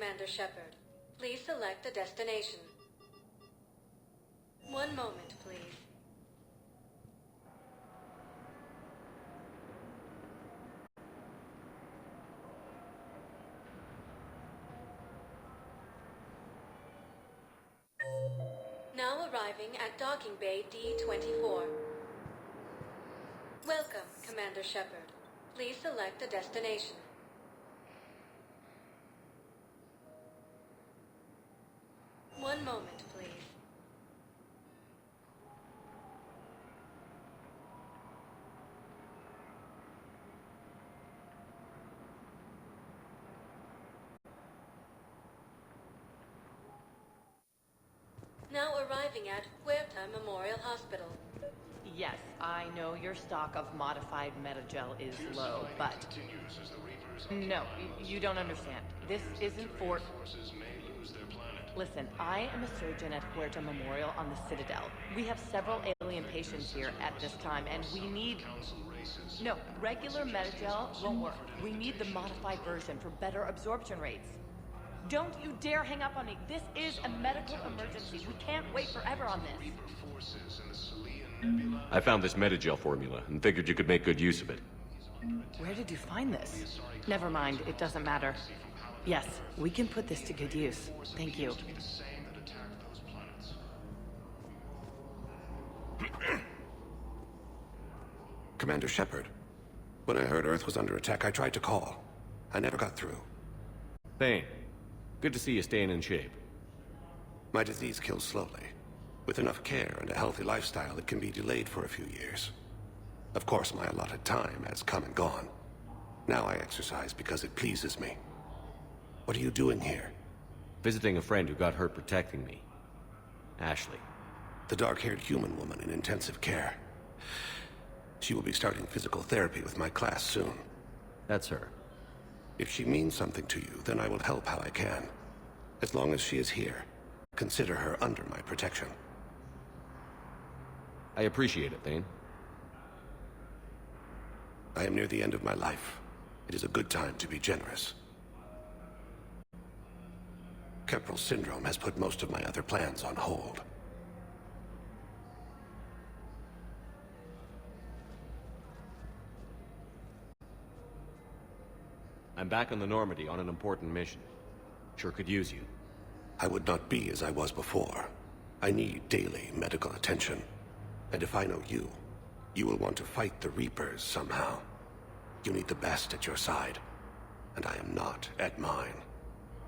Commander Shepard. Please select a destination. One moment, please. Now arriving at Docking Bay D-24. Welcome, Commander Shepard. Please select a destination. One moment, please. Now arriving at Huerta Memorial Hospital. Yes, I know your stock of modified metagel is low, but... No, you don't understand. This isn't for... Listen, I am a surgeon at Huerta Memorial on the Citadel. We have several alien patients here at this time, and we need... No, regular metagel won't work. We need the modified version for better absorption rates. Don't you dare hang up on me. This is a medical emergency. We can't wait forever on this. I found this metagel formula and figured you could make good use of it. Where did you find this? Never mind, it doesn't matter. Yes, we can put this to good use. Thank you. Commander Shepard. When I heard Earth was under attack, I tried to call. I never got through. Thane, good to see you staying in shape. My disease kills slowly. With enough care and a healthy lifestyle, it can be delayed for a few years. Of course, my allotted time has come and gone. Now I exercise because it pleases me. What are you doing here? Visiting a friend who got hurt protecting me. Ashley. The dark-haired human woman in intensive care. She will be starting physical therapy with my class soon. That's her. If she means something to you, then I will help how I can. As long as she is here, consider her under my protection. I appreciate it, Thane. I am near the end of my life. It is a good time to be generous. Keppel syndrome has put most of my other plans on hold. I'm back on the Normandy on an important mission. Sure could use you. I would not be as I was before. I need daily medical attention. And if I know you, you will want to fight the Reapers somehow. You need the best at your side, and I am not at mine.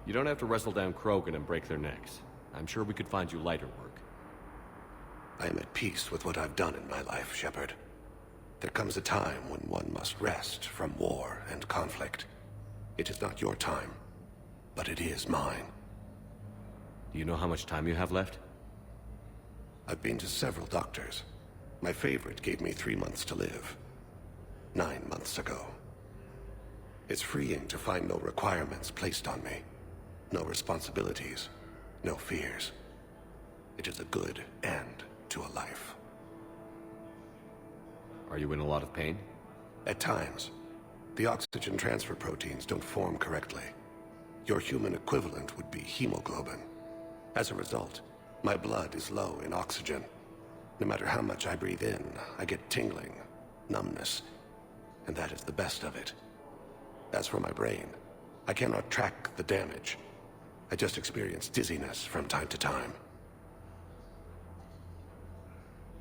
You don't have to wrestle down Krogan and break their necks. I'm sure we could find you lighter work. I am at peace with what I've done in my life, Shepard. There comes a time when one must rest from war and conflict. It is not your time, but it is mine. Do you know how much time you have left? I've been to several doctors. My favorite gave me 3 months to live. 9 months ago. It's freeing to find no requirements placed on me. No responsibilities. No fears. It is a good end to a life. Are you in a lot of pain? At times. The oxygen transfer proteins don't form correctly. Your human equivalent would be hemoglobin. As a result, my blood is low in oxygen. No matter how much I breathe in, I get tingling, numbness, and that is the best of it. As for my brain, I cannot track the damage. I just experience dizziness from time to time.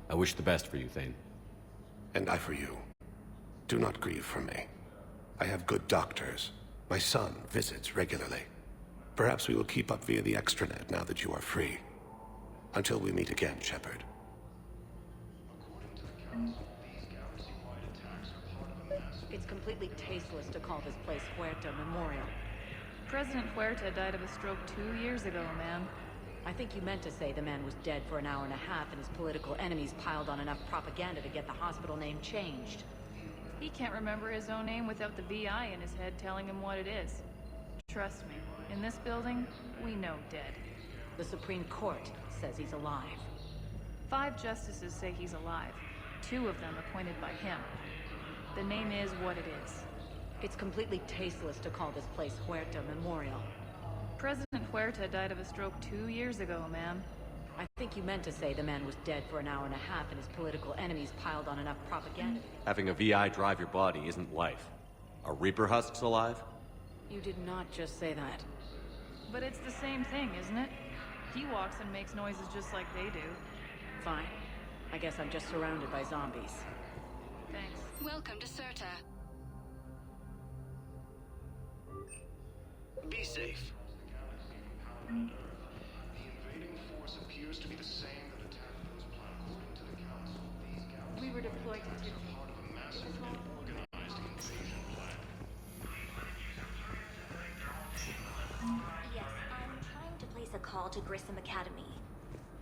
I wish the best for you, Thane. And I for you. Do not grieve for me. I have good doctors. My son visits regularly. Perhaps we will keep up via the extranet now that you are free. Until we meet again, Shepard. It's completely tasteless to call this place Huerta Memorial. President Huerta died of a stroke 2 years ago, ma'am. I think you meant to say the man was dead for an hour and a half and his political enemies piled on enough propaganda to get the hospital name changed. He can't remember his own name without the VI in his head telling him what it is. Trust me, in this building, we know dead. The Supreme Court says he's alive. 5 justices say he's alive. 2 of them appointed by him. The name is what it is. It's completely tasteless to call this place Huerta Memorial. President Huerta died of a stroke 2 years ago, ma'am. I think you meant to say the man was dead for an hour and a half and his political enemies piled on enough propaganda. Having a VI drive your body isn't life. Are Reaper husks alive? You did not just say that. But it's the same thing, isn't it? He walks and makes noises just like they do. Fine. I guess I'm just surrounded by zombies. Thanks. Welcome to Serta. Be safe. The invading force appears to be the same that attacked those planets. According to the Council, these galaxies We were deployed to are part of a massive and organized invasion plan. Yes, I'm trying to place a call to Grissom Academy.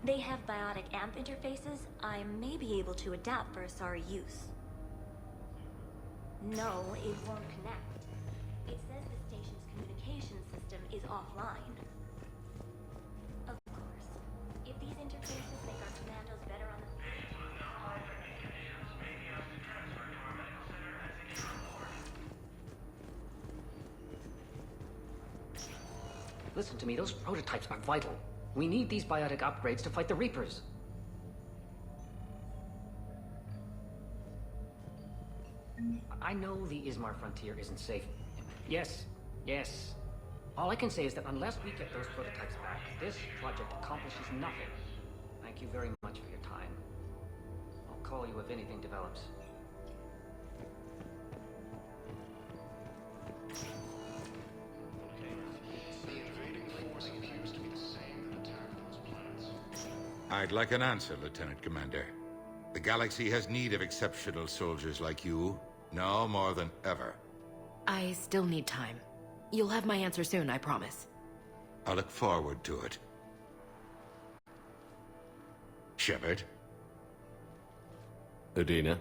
They have biotic amp interfaces I may be able to adapt for Asari use. No, it won't connect. It says the station's communication system is offline. Of course, if these interfaces make our commandos better on the... Listen to me, those prototypes are vital. We need these biotic upgrades to fight the Reapers. I know the Ismar frontier isn't safe. Yes, yes. All I can say is that unless we get those prototypes back, this project accomplishes nothing. Thank you very much for your time. I'll call you if anything develops. The invading force appears to be the same that attacked those planets. I'd like an answer, Lieutenant Commander. The galaxy has need of exceptional soldiers like you, now more than ever. I still need time. You'll have my answer soon, I promise. I look forward to it. Shepard? Udina,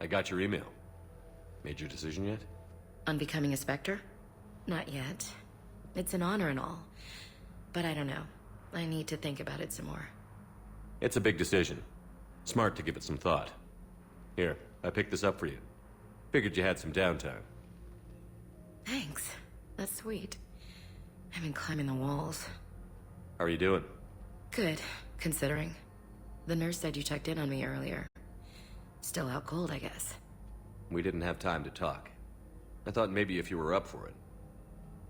I got your email. Made your decision yet? On becoming a Spectre? Not yet. It's an honor and all. But I don't know. I need to think about it some more. It's a big decision. Smart to give it some thought. Here, I picked this up for you. Figured you had some downtime. Thanks. That's sweet. I've been climbing the walls. How are you doing? Good, considering. The nurse said you checked in on me earlier. Still out cold, I guess. We didn't have time to talk. I thought maybe if you were up for it.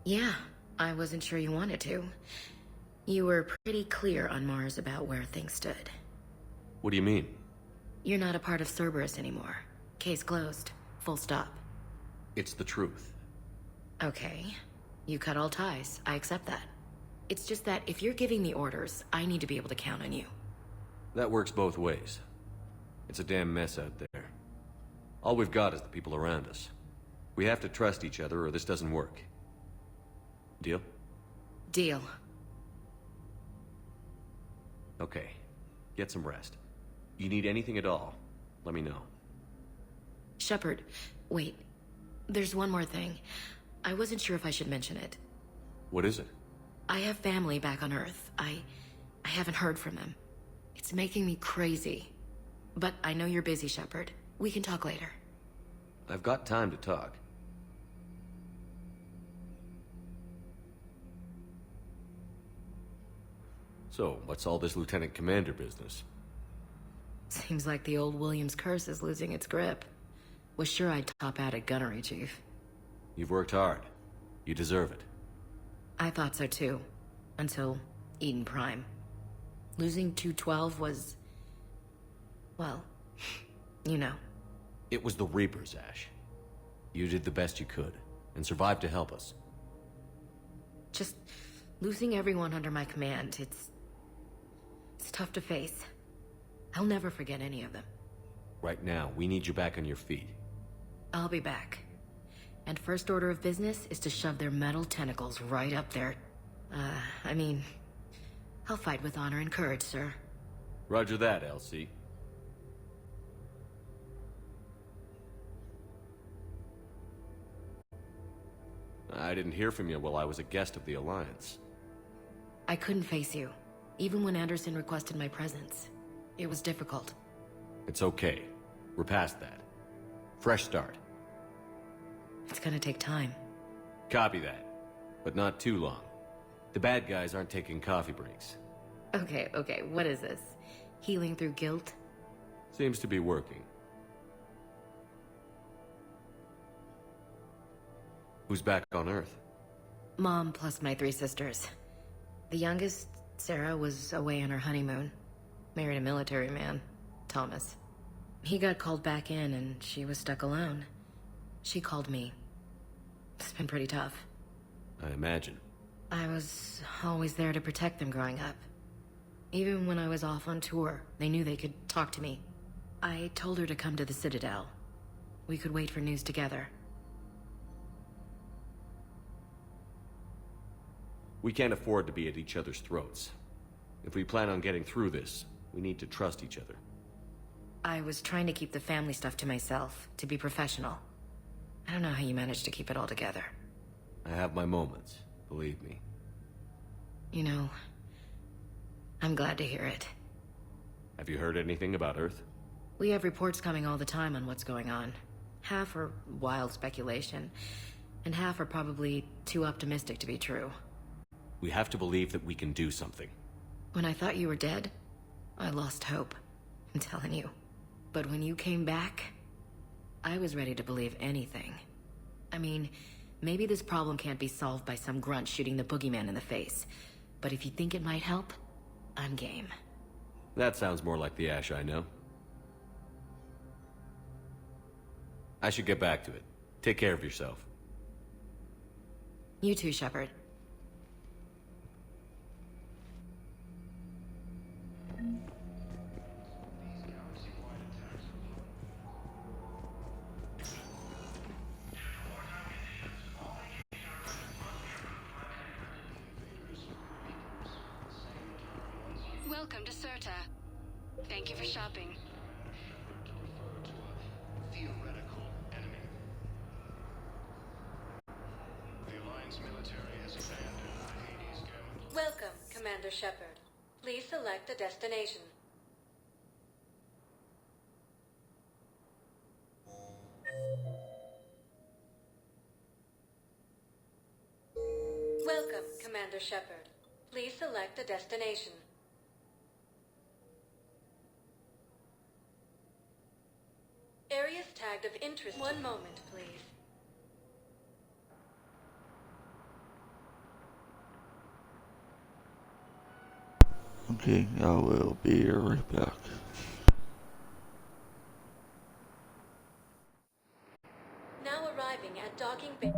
Yeah, I wasn't sure you wanted to. You were pretty clear on Mars about where things stood. What do you mean? You're not a part of Cerberus anymore. Case closed. Full stop. It's the truth. Okay. You cut all ties. I accept that. It's just that if you're giving the orders, I need to be able to count on you. That works both ways. It's a damn mess out there. All we've got is the people around us. We have to trust each other or this doesn't work. Deal? Deal. Okay. Get some rest. You need anything at all, let me know. Shepard, wait. There's one more thing. I wasn't sure if I should mention it. What is it? I have family back on Earth. I haven't heard from them. It's making me crazy. But I know you're busy, Shepard. We can talk later. I've got time to talk. So, what's all this Lieutenant Commander business? Seems like the old Williams curse is losing its grip. Was sure I'd top out at gunnery, Chief. You've worked hard. You deserve it. I thought so too. Until Eden Prime. Losing 212 was... well, you know. It was the Reapers, Ash. You did the best you could, and survived to help us. Just losing everyone under my command, it's tough to face. I'll never forget any of them. Right now, we need you back on your feet. I'll be back. And first order of business is to shove their metal tentacles right up there. I mean, I'll fight with honor and courage, sir. Roger that, LC. I didn't hear from you while I was a guest of the Alliance. I couldn't face you, even when Anderson requested my presence. It was difficult. It's okay. We're past that. Fresh start. It's gonna take time. Copy that. But not too long. The bad guys aren't taking coffee breaks. Okay, what is this? Healing through guilt? Seems to be working. Who's back on Earth? Mom plus my 3 sisters. The youngest, Sarah, was away on her honeymoon. Married a military man, Thomas. He got called back in and she was stuck alone. She called me. It's been pretty tough. I imagine. I was always there to protect them growing up. Even when I was off on tour, they knew they could talk to me. I told her to come to the Citadel. We could wait for news together. We can't afford to be at each other's throats. If we plan on getting through this, we need to trust each other. I was trying to keep the family stuff to myself, to be professional. I don't know how you managed to keep it all together. I have my moments, believe me. You know, I'm glad to hear it. Have you heard anything about Earth? We have reports coming all the time on what's going on. Half are wild speculation, and half are probably too optimistic to be true. We have to believe that we can do something. When I thought you were dead, I lost hope. I'm telling you. But when you came back, I was ready to believe anything. I mean, maybe this problem can't be solved by some grunt shooting the boogeyman in the face. But if you think it might help, I'm game. That sounds more like the Ash I know. I should get back to it. Take care of yourself. You too, Shepard. Welcome to Serta. Thank you for shopping. Theoretical enemy. The Alliance military has abandoned the Hades Gamma. Welcome, Commander Shepard. Please select a destination. Welcome, Commander Shepard. Please select a destination. Areas tagged of interest. One moment, please. Okay, I will be right back. Now arriving at docking bay.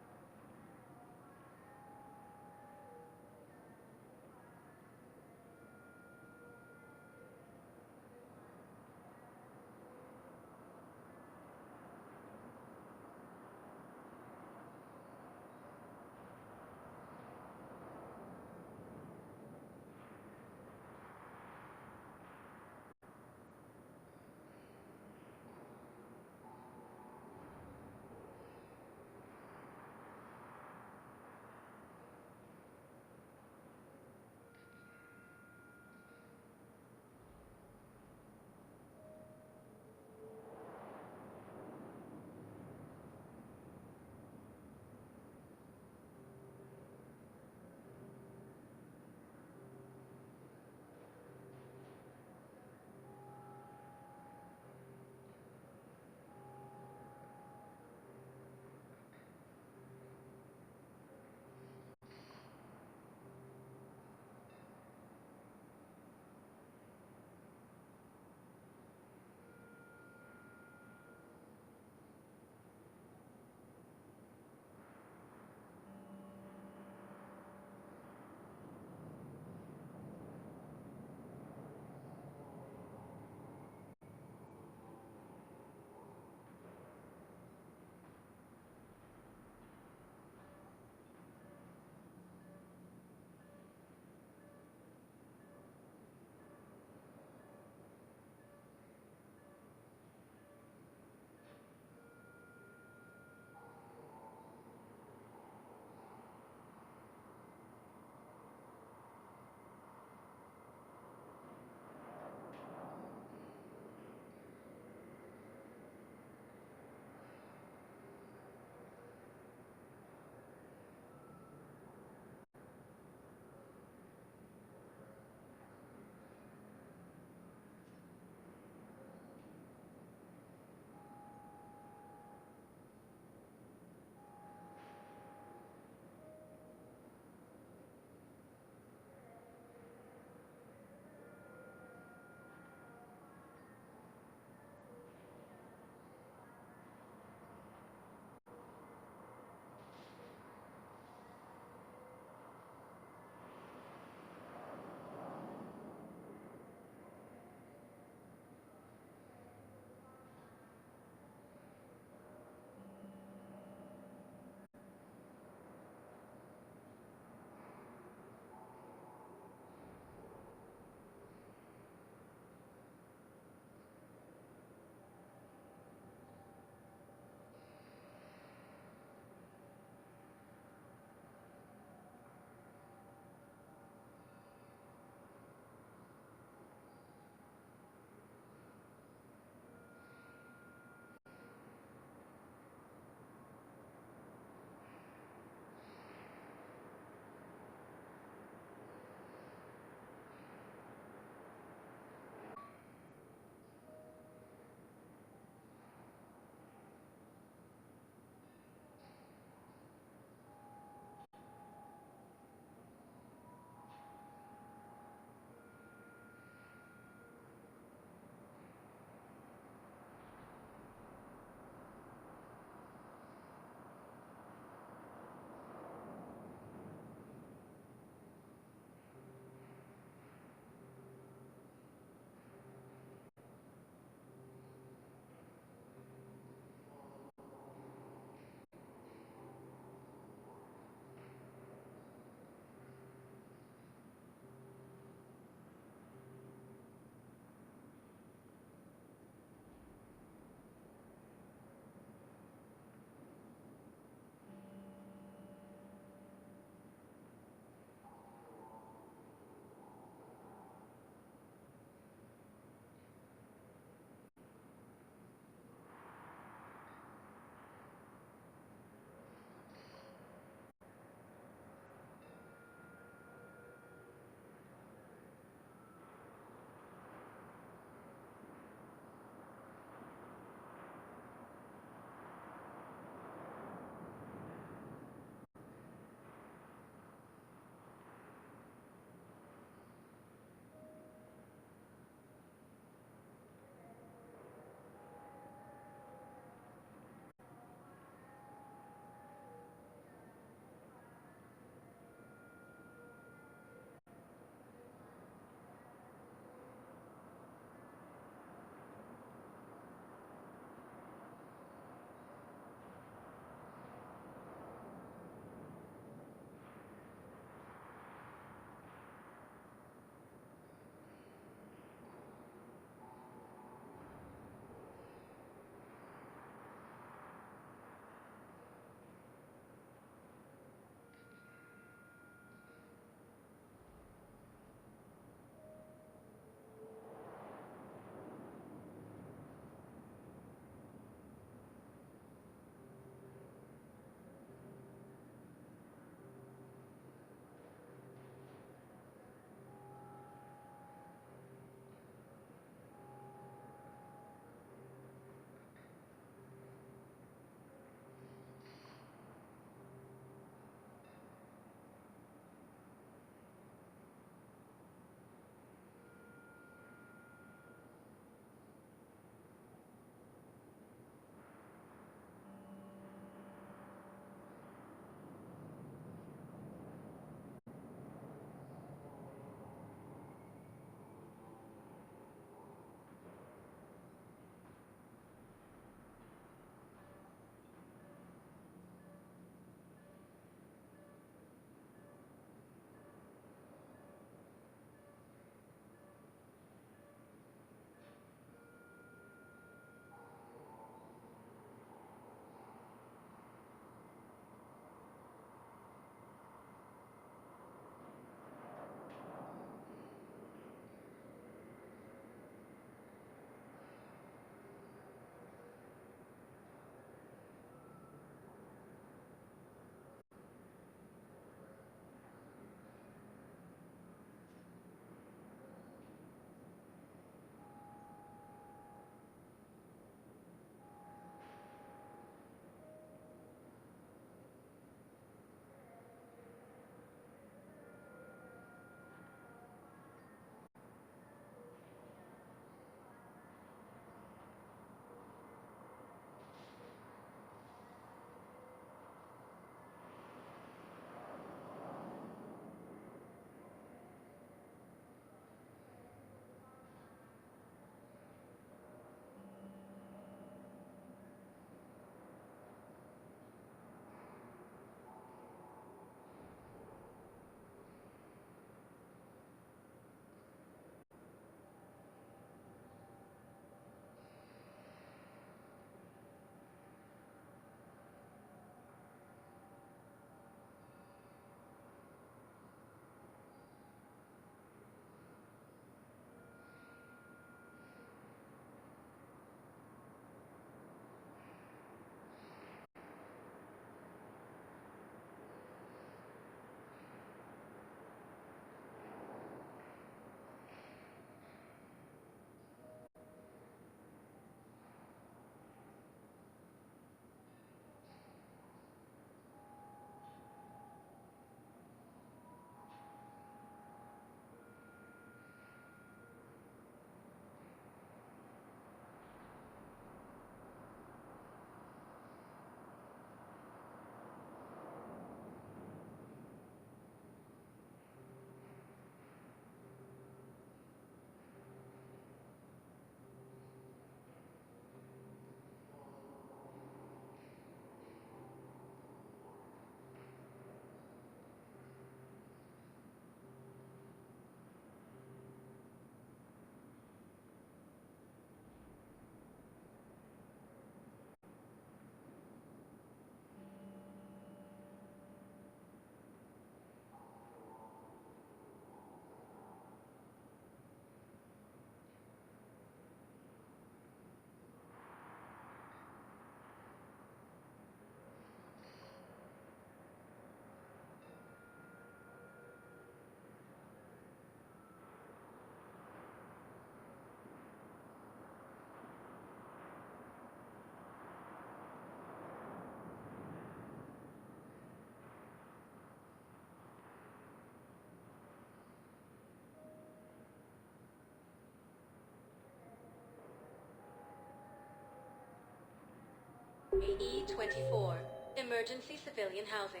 AE-24. Emergency civilian housing.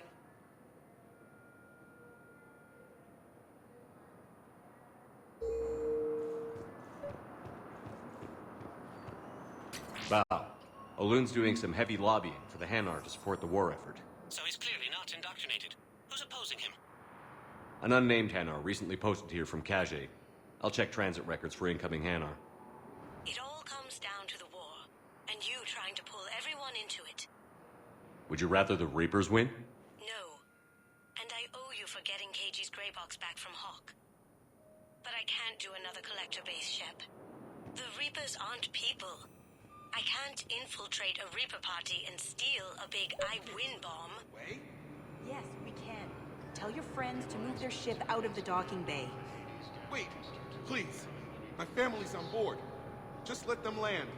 Val, Olun's doing some heavy lobbying for the Hanar to support the war effort. So he's clearly not indoctrinated. Who's opposing him? An unnamed Hanar recently posted here from Kage. I'll check transit records for incoming Hanar. It all comes down to the war, and you trying to pull everyone into it. Would you rather the Reapers win? No. And I owe you for getting KG's Grey Box back from Hawk. But I can't do another collector base, Shep. The Reapers aren't people. I can't infiltrate a Reaper party and steal a big I win bomb. Wait? Yes, we can. Tell your friends to move their ship out of the docking bay. Wait, please. My family's on board. Just let them land.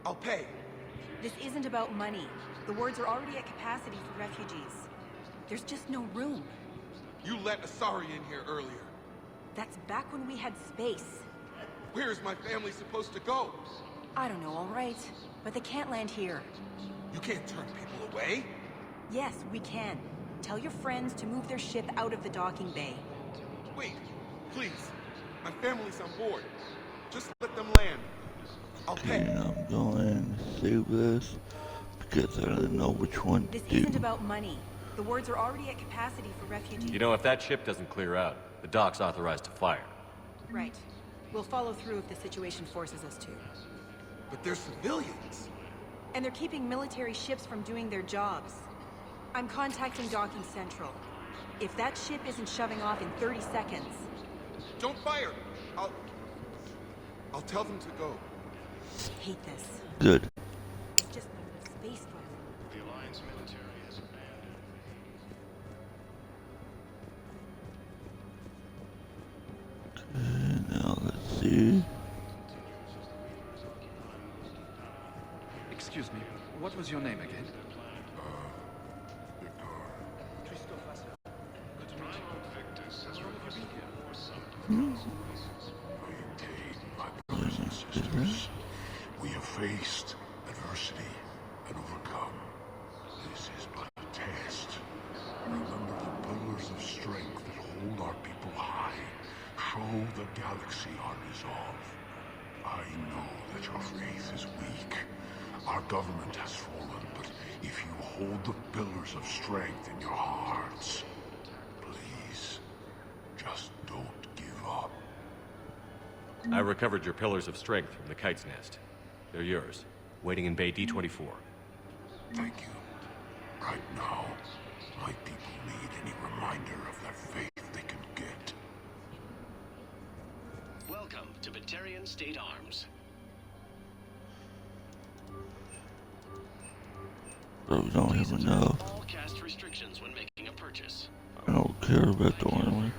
I'll pay. This isn't about money. The wards are already at capacity for refugees. There's just no room. You let Asari in here earlier. That's back when we had space. Where is my family supposed to go? I don't know, all right. But they can't land here. You can't turn people away. Yes, we can. Tell your friends to move their ship out of the docking bay. Wait, please. My family's on board. Just let them land. I'll pay. And I'm going to save this because I don't know which one This to do. isn't about money. The wards are already at capacity for refugees. You know, if that ship doesn't clear out, the dock's authorized to fire. Right. We'll follow through if the situation forces us to. But they're civilians. And they're keeping military ships from doing their jobs. I'm contacting Docking Central. If that ship isn't shoving off in 30 seconds... Don't fire! I'll tell them to go. I hate this. Good. It's just not enough space for everyone. The Alliance military has abandoned. Okay, now let's see. Excuse me, what was your name again? We have faced adversity and overcome. This is but a test. Remember the pillars of strength that hold our people high. Show the galaxy our resolve. I know that your faith is weak. Our government has fallen, but if you hold the pillars of strength in your hearts, please, just don't give up. I recovered your pillars of strength from the Kite's Nest. They're yours, waiting in Bay D-24. Thank you. Right now, my people need any reminder of their faith they can get. Welcome to Batarian State Arms. But we don't even know. All cast restrictions when making a purchase. I don't care about the armor.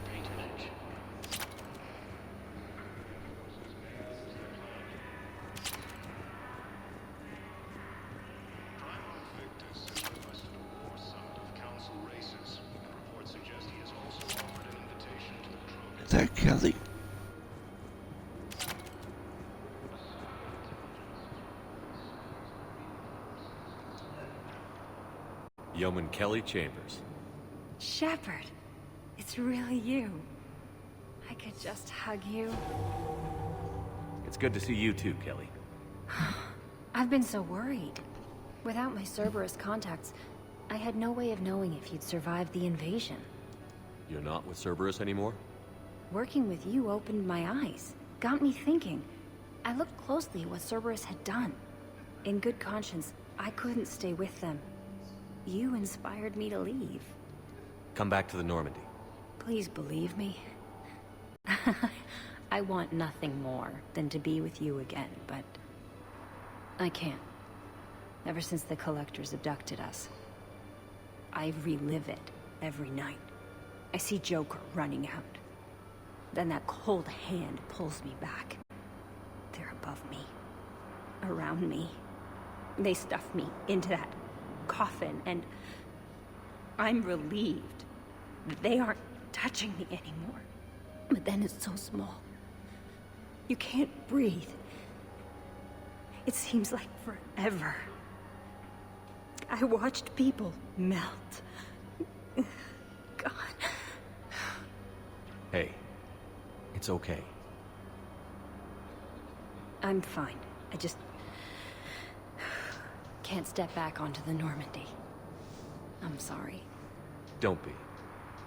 Is that Kelly? Yeoman Kelly Chambers. Shepard, it's really you. I could just hug you. It's good to see you too, Kelly. I've been so worried. Without my Cerberus contacts, I had no way of knowing if you'd survived the invasion. You're not with Cerberus anymore? Working with you opened my eyes, got me thinking. I looked closely at what Cerberus had done. In good conscience, I couldn't stay with them. You inspired me to leave. Come back to the Normandy. Please believe me. I want nothing more than to be with you again, but I can't. Ever since the Collectors abducted us, I relive it every night. I see Joker running out. Then that cold hand pulls me back. They're above me, around me. They stuff me into that coffin, and I'm relieved that they aren't touching me anymore. But then it's so small. You can't breathe. It seems like forever. I watched people melt. God. Hey, it's okay. I'm fine. I just... can't step back onto the Normandy. I'm sorry. Don't be.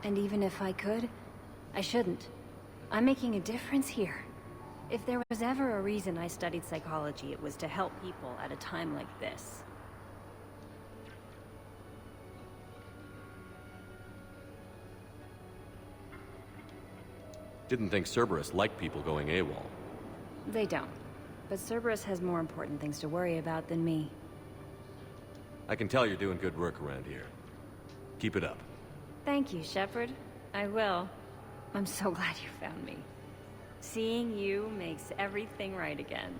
And even if I could, I shouldn't. I'm making a difference here. If there was ever a reason I studied psychology, it was to help people at a time like this. Didn't think Cerberus liked people going AWOL. They don't. But Cerberus has more important things to worry about than me. I can tell you're doing good work around here. Keep it up. Thank you, Shepard. I will. I'm so glad you found me. Seeing you makes everything right again.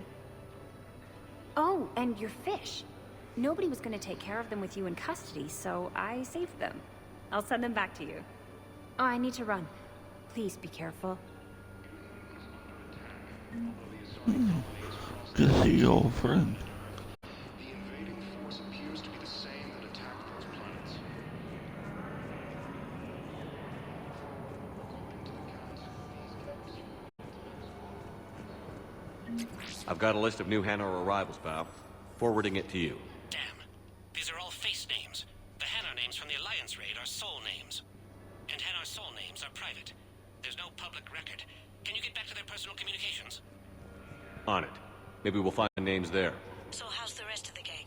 Oh, and your fish. Nobody was going to take care of them with you in custody, so I saved them. I'll send them back to you. Oh, I need to run. Please be careful. Good to see you, old friend. The invading force appears to be the same that attacked those planets. I've got a list of new Hanar arrivals, pal. Forwarding it to you. Damn. These are all face names. The Hanar names from the Alliance raid are soul names. And Hanar soul names are private. There's no public record. Can you get back to their personal communications? On it. Maybe we'll find names there. So how's the rest of the gang?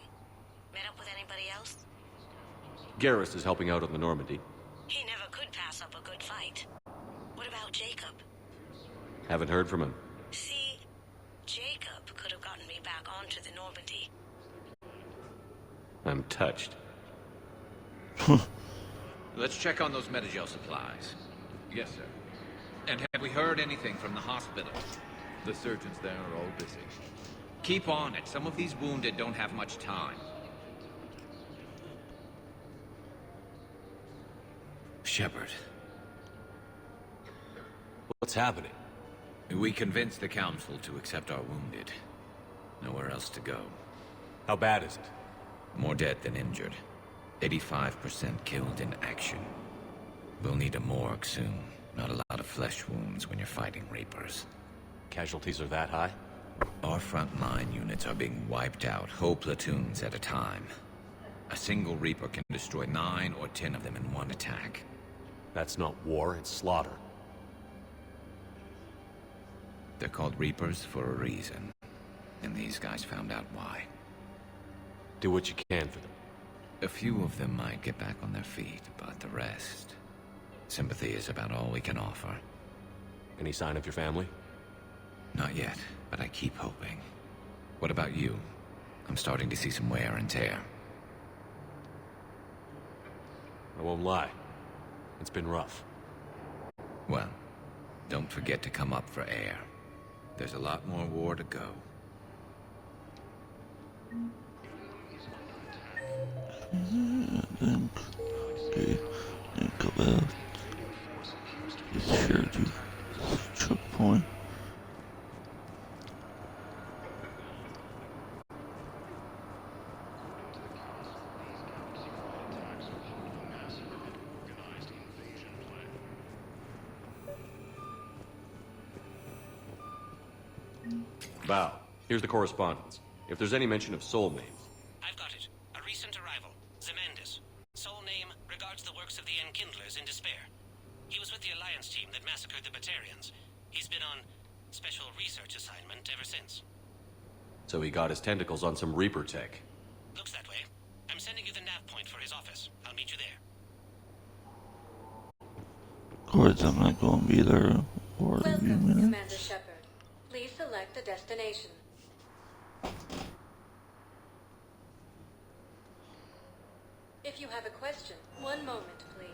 Met up with anybody else? Garrus is helping out on the Normandy. He never could pass up a good fight. What about Jacob? Haven't heard from him. See, Jacob could have gotten me back onto the Normandy. I'm touched. Let's check on those Metagel supplies. Yes, sir. And have we heard anything from the hospital? The surgeons there are all busy. Keep on it. Some of these wounded don't have much time. Shepard. What's happening? We convinced the Council to accept our wounded. Nowhere else to go. How bad is it? More dead than injured. 85% killed in action. We'll need a morgue soon. Not a lot of flesh wounds when you're fighting Reapers. Casualties are that high? Our frontline units are being wiped out, whole platoons at a time. A single Reaper can destroy 9 or 10 of them in one attack. That's not war, it's slaughter. They're called Reapers for a reason. And these guys found out why. Do what you can for them. A few of them might get back on their feet, but the rest... sympathy is about all we can offer. Any sign of your family? Not yet, but I keep hoping. What about you? I'm starting to see some wear and tear. I won't lie. It's been rough. Well, don't forget to come up for air. There's a lot more war to go. Think about security checkpoint. Val, here's the correspondence. If there's any mention of soul names. I've got it. A recent arrival. Zemandis. Soul name regards the works of the Enkindlers in despair. He was with the Alliance team that massacred the Batarians. He's been on special research assignment ever since. So he got his tentacles on some Reaper tech. Looks that way. I'm sending you the nav point for his office. I'll meet you there. Of course, I'm not going to be there for a few Welcome, minutes. Commander Shepard. Please select a destination. If you have a question, one moment, please.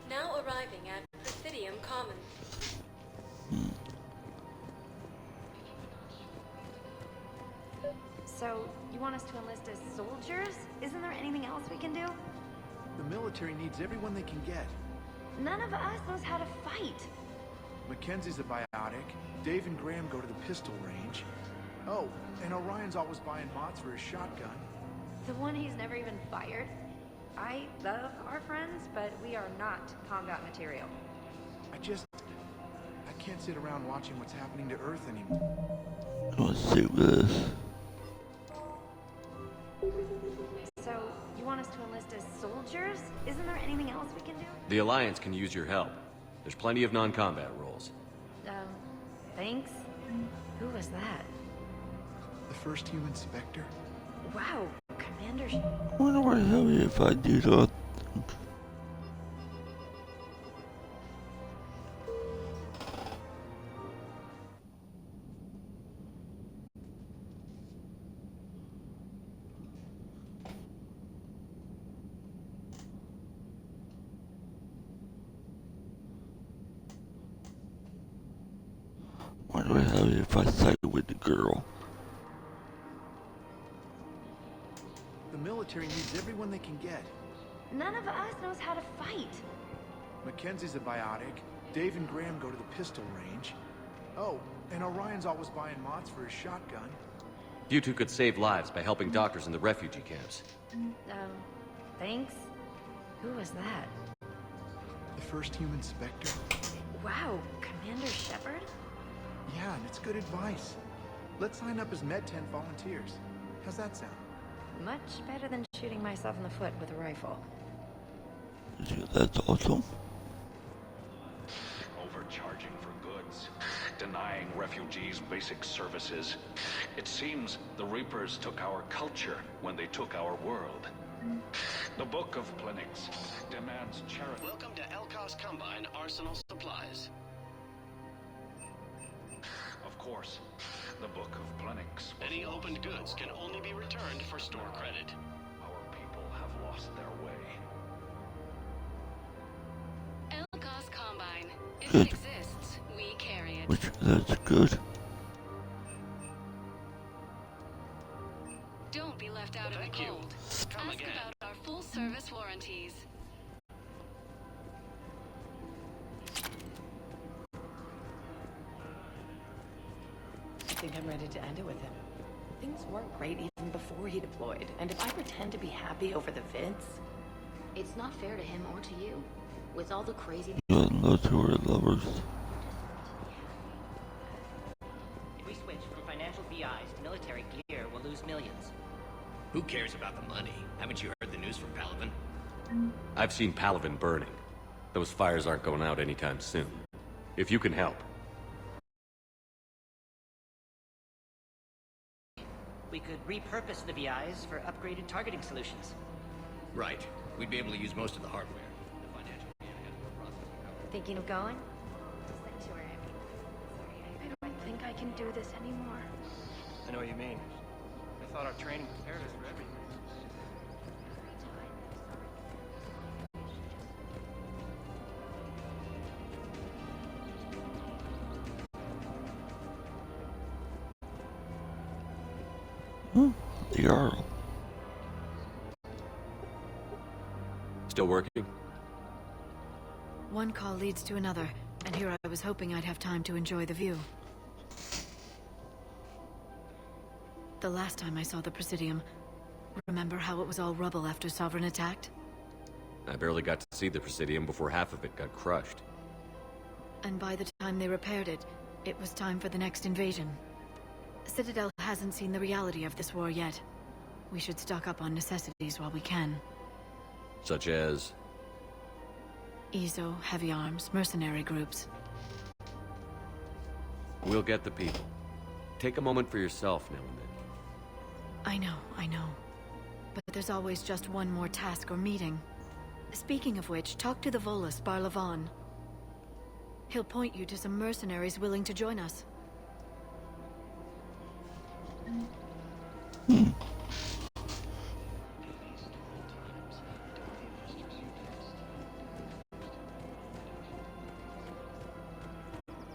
Now arriving at Presidium Commons. So, you want us to enlist as soldiers? Isn't there anything else we can do? The military needs everyone they can get. None of us knows how to fight. Mackenzie's a biotic. Dave and Graham go to the pistol range. Oh, and Orion's always buying mods for his shotgun. The one he's never even fired? I love our friends, but we are not combat material. I can't sit around watching what's happening to Earth anymore. Let's see this. So, you want us to enlist as soldiers? Isn't there anything else we can do? The Alliance can use your help. There's plenty of non-combat roles. Thanks? Who was that? The first human Spectre? Wow, Commander... I wonder what happens if I do that. What do I have if I side with the girl? The military needs everyone they can get. None of us knows how to fight. Mackenzie's a biotic. Dave and Graham go to the pistol range. Oh, and Orion's always buying mods for his shotgun. You two could save lives by helping doctors in the refugee camps. Thanks? Who was that? The first human Spectre? Wow, Commander Shepard? Yeah, and it's good advice. Let's sign up as Med-10 volunteers. How's that sound? Much better than shooting myself in the foot with a rifle. Yeah, that's awesome. Overcharging for goods, denying refugees basic services. It seems the Reapers took our culture when they took our world. The Book of Plenix demands charity. Welcome to Elkos Combine Arsenal Supplies. Of course, the Book of Plenix. Any opened goods can only be returned for store credit. Our people have lost their way. Elkos Combine. If Good. it exists, we carry it. Which, that's good. Don't be left out Thank in the you. cold. Come Ask again. about our full service warranties. I think I'm ready to end it with him. Things weren't great even before he deployed, and if I pretend to be happy over the vids... It's not fair to him or to you. With all the crazy... Yeah, those two are lovers. If we switch from financial VIs to military gear, we'll lose millions. Who cares about the money? Haven't you heard the news from Palaven? I've seen Palaven burning. Those fires aren't going out anytime soon. If you can help. We could repurpose the VIs for upgraded targeting solutions. Right. We'd be able to use most of the hardware. Thinking of going? Sanctuary, I don't think I can do this anymore. I know what you mean. I thought our training prepared us for everything. The Jarl. Still working? One call leads to another, and here I was hoping I'd have time to enjoy the view. The last time I saw the Presidium, remember how it was all rubble after Sovereign attacked? I barely got to see the Presidium before half of it got crushed. And by the time they repaired it, it was time for the next invasion. Citadel hasn't seen the reality of this war yet. We should stock up on necessities while we can. Such as? EZO, heavy arms, mercenary groups. We'll get the people. Take a moment for yourself now and then. I know. But there's always just one more task or meeting. Speaking of which, talk to the Volus, Barlavan. He'll point you to some mercenaries willing to join us.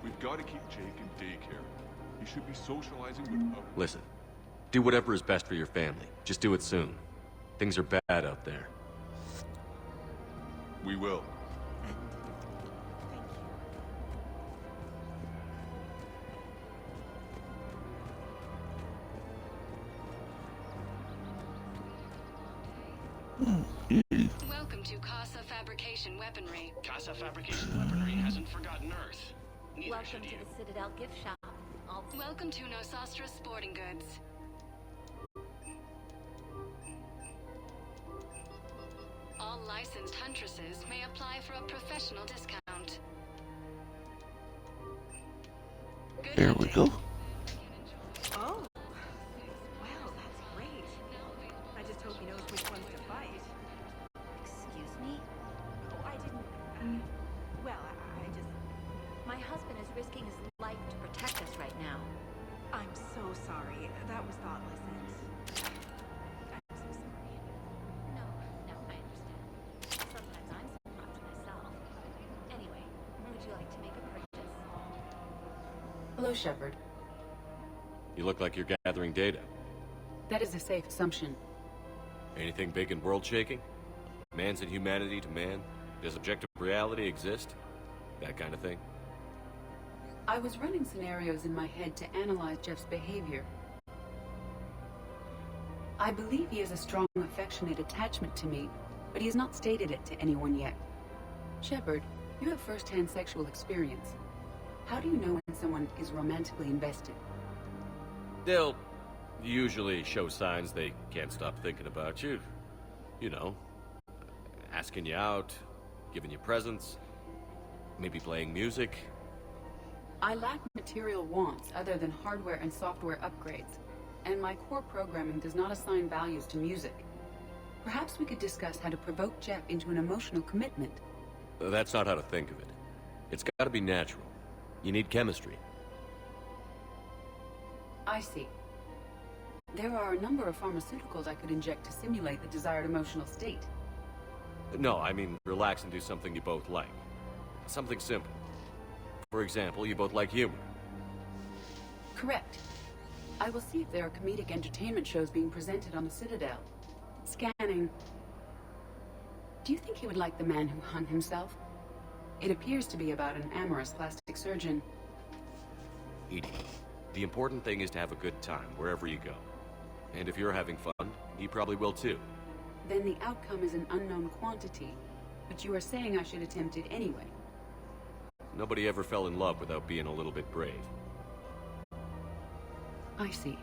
We've got to keep Jake in daycare. He should be socializing with others. Listen, Do whatever is best for your family. Just do it soon. Things are bad out there. We will. Welcome to Casa Fabrication Weaponry. Casa Fabrication Weaponry hasn't forgotten Earth. Neither Welcome should to you. the Citadel gift shop. Welcome to Nosastra Sporting Goods. All licensed huntresses may apply for a professional discount. There we go. Oh. Wow, that's great. I just hope he knows which ones to fight. Excuse me? Oh, I didn't... well, I just... My husband is risking his life to protect us right now. I'm so sorry. That was thoughtless and... I'm so sorry. No, I understand. Sometimes I'm surprised myself. Anyway, would you like to make a purchase? Hello, Shepard. You look like you're gathering data. That is a safe assumption. Anything big and world-shaking? Man's inhumanity to man? Does objective reality exist? That kind of thing? I was running scenarios in my head to analyze Jeff's behavior. I believe he has a strong, affectionate attachment to me, but he has not stated it to anyone yet. Shepard, you have first-hand sexual experience. How do you know when someone is romantically invested? They'll usually show signs they can't stop thinking about you. You know, asking you out, giving you presents, maybe playing music. I lack material wants other than hardware and software upgrades, and my core programming does not assign values to music. Perhaps we could discuss how to provoke Jeff into an emotional commitment. That's not how to think of it. It's gotta be natural. You need chemistry. I see. There are a number of pharmaceuticals I could inject to simulate the desired emotional state. No, I mean relax and do something you both like. Something simple. For example, you both like humor. Correct. I will see if there are comedic entertainment shows being presented on the Citadel. Scanning. Do you think he would like The Man Who Hung Himself? It appears to be about an amorous plastic surgeon. Edie, the important thing is to have a good time wherever you go. And if you're having fun, he probably will too. Then the outcome is an unknown quantity. But you are saying I should attempt it anyway. Nobody ever fell in love without being a little bit brave. I see.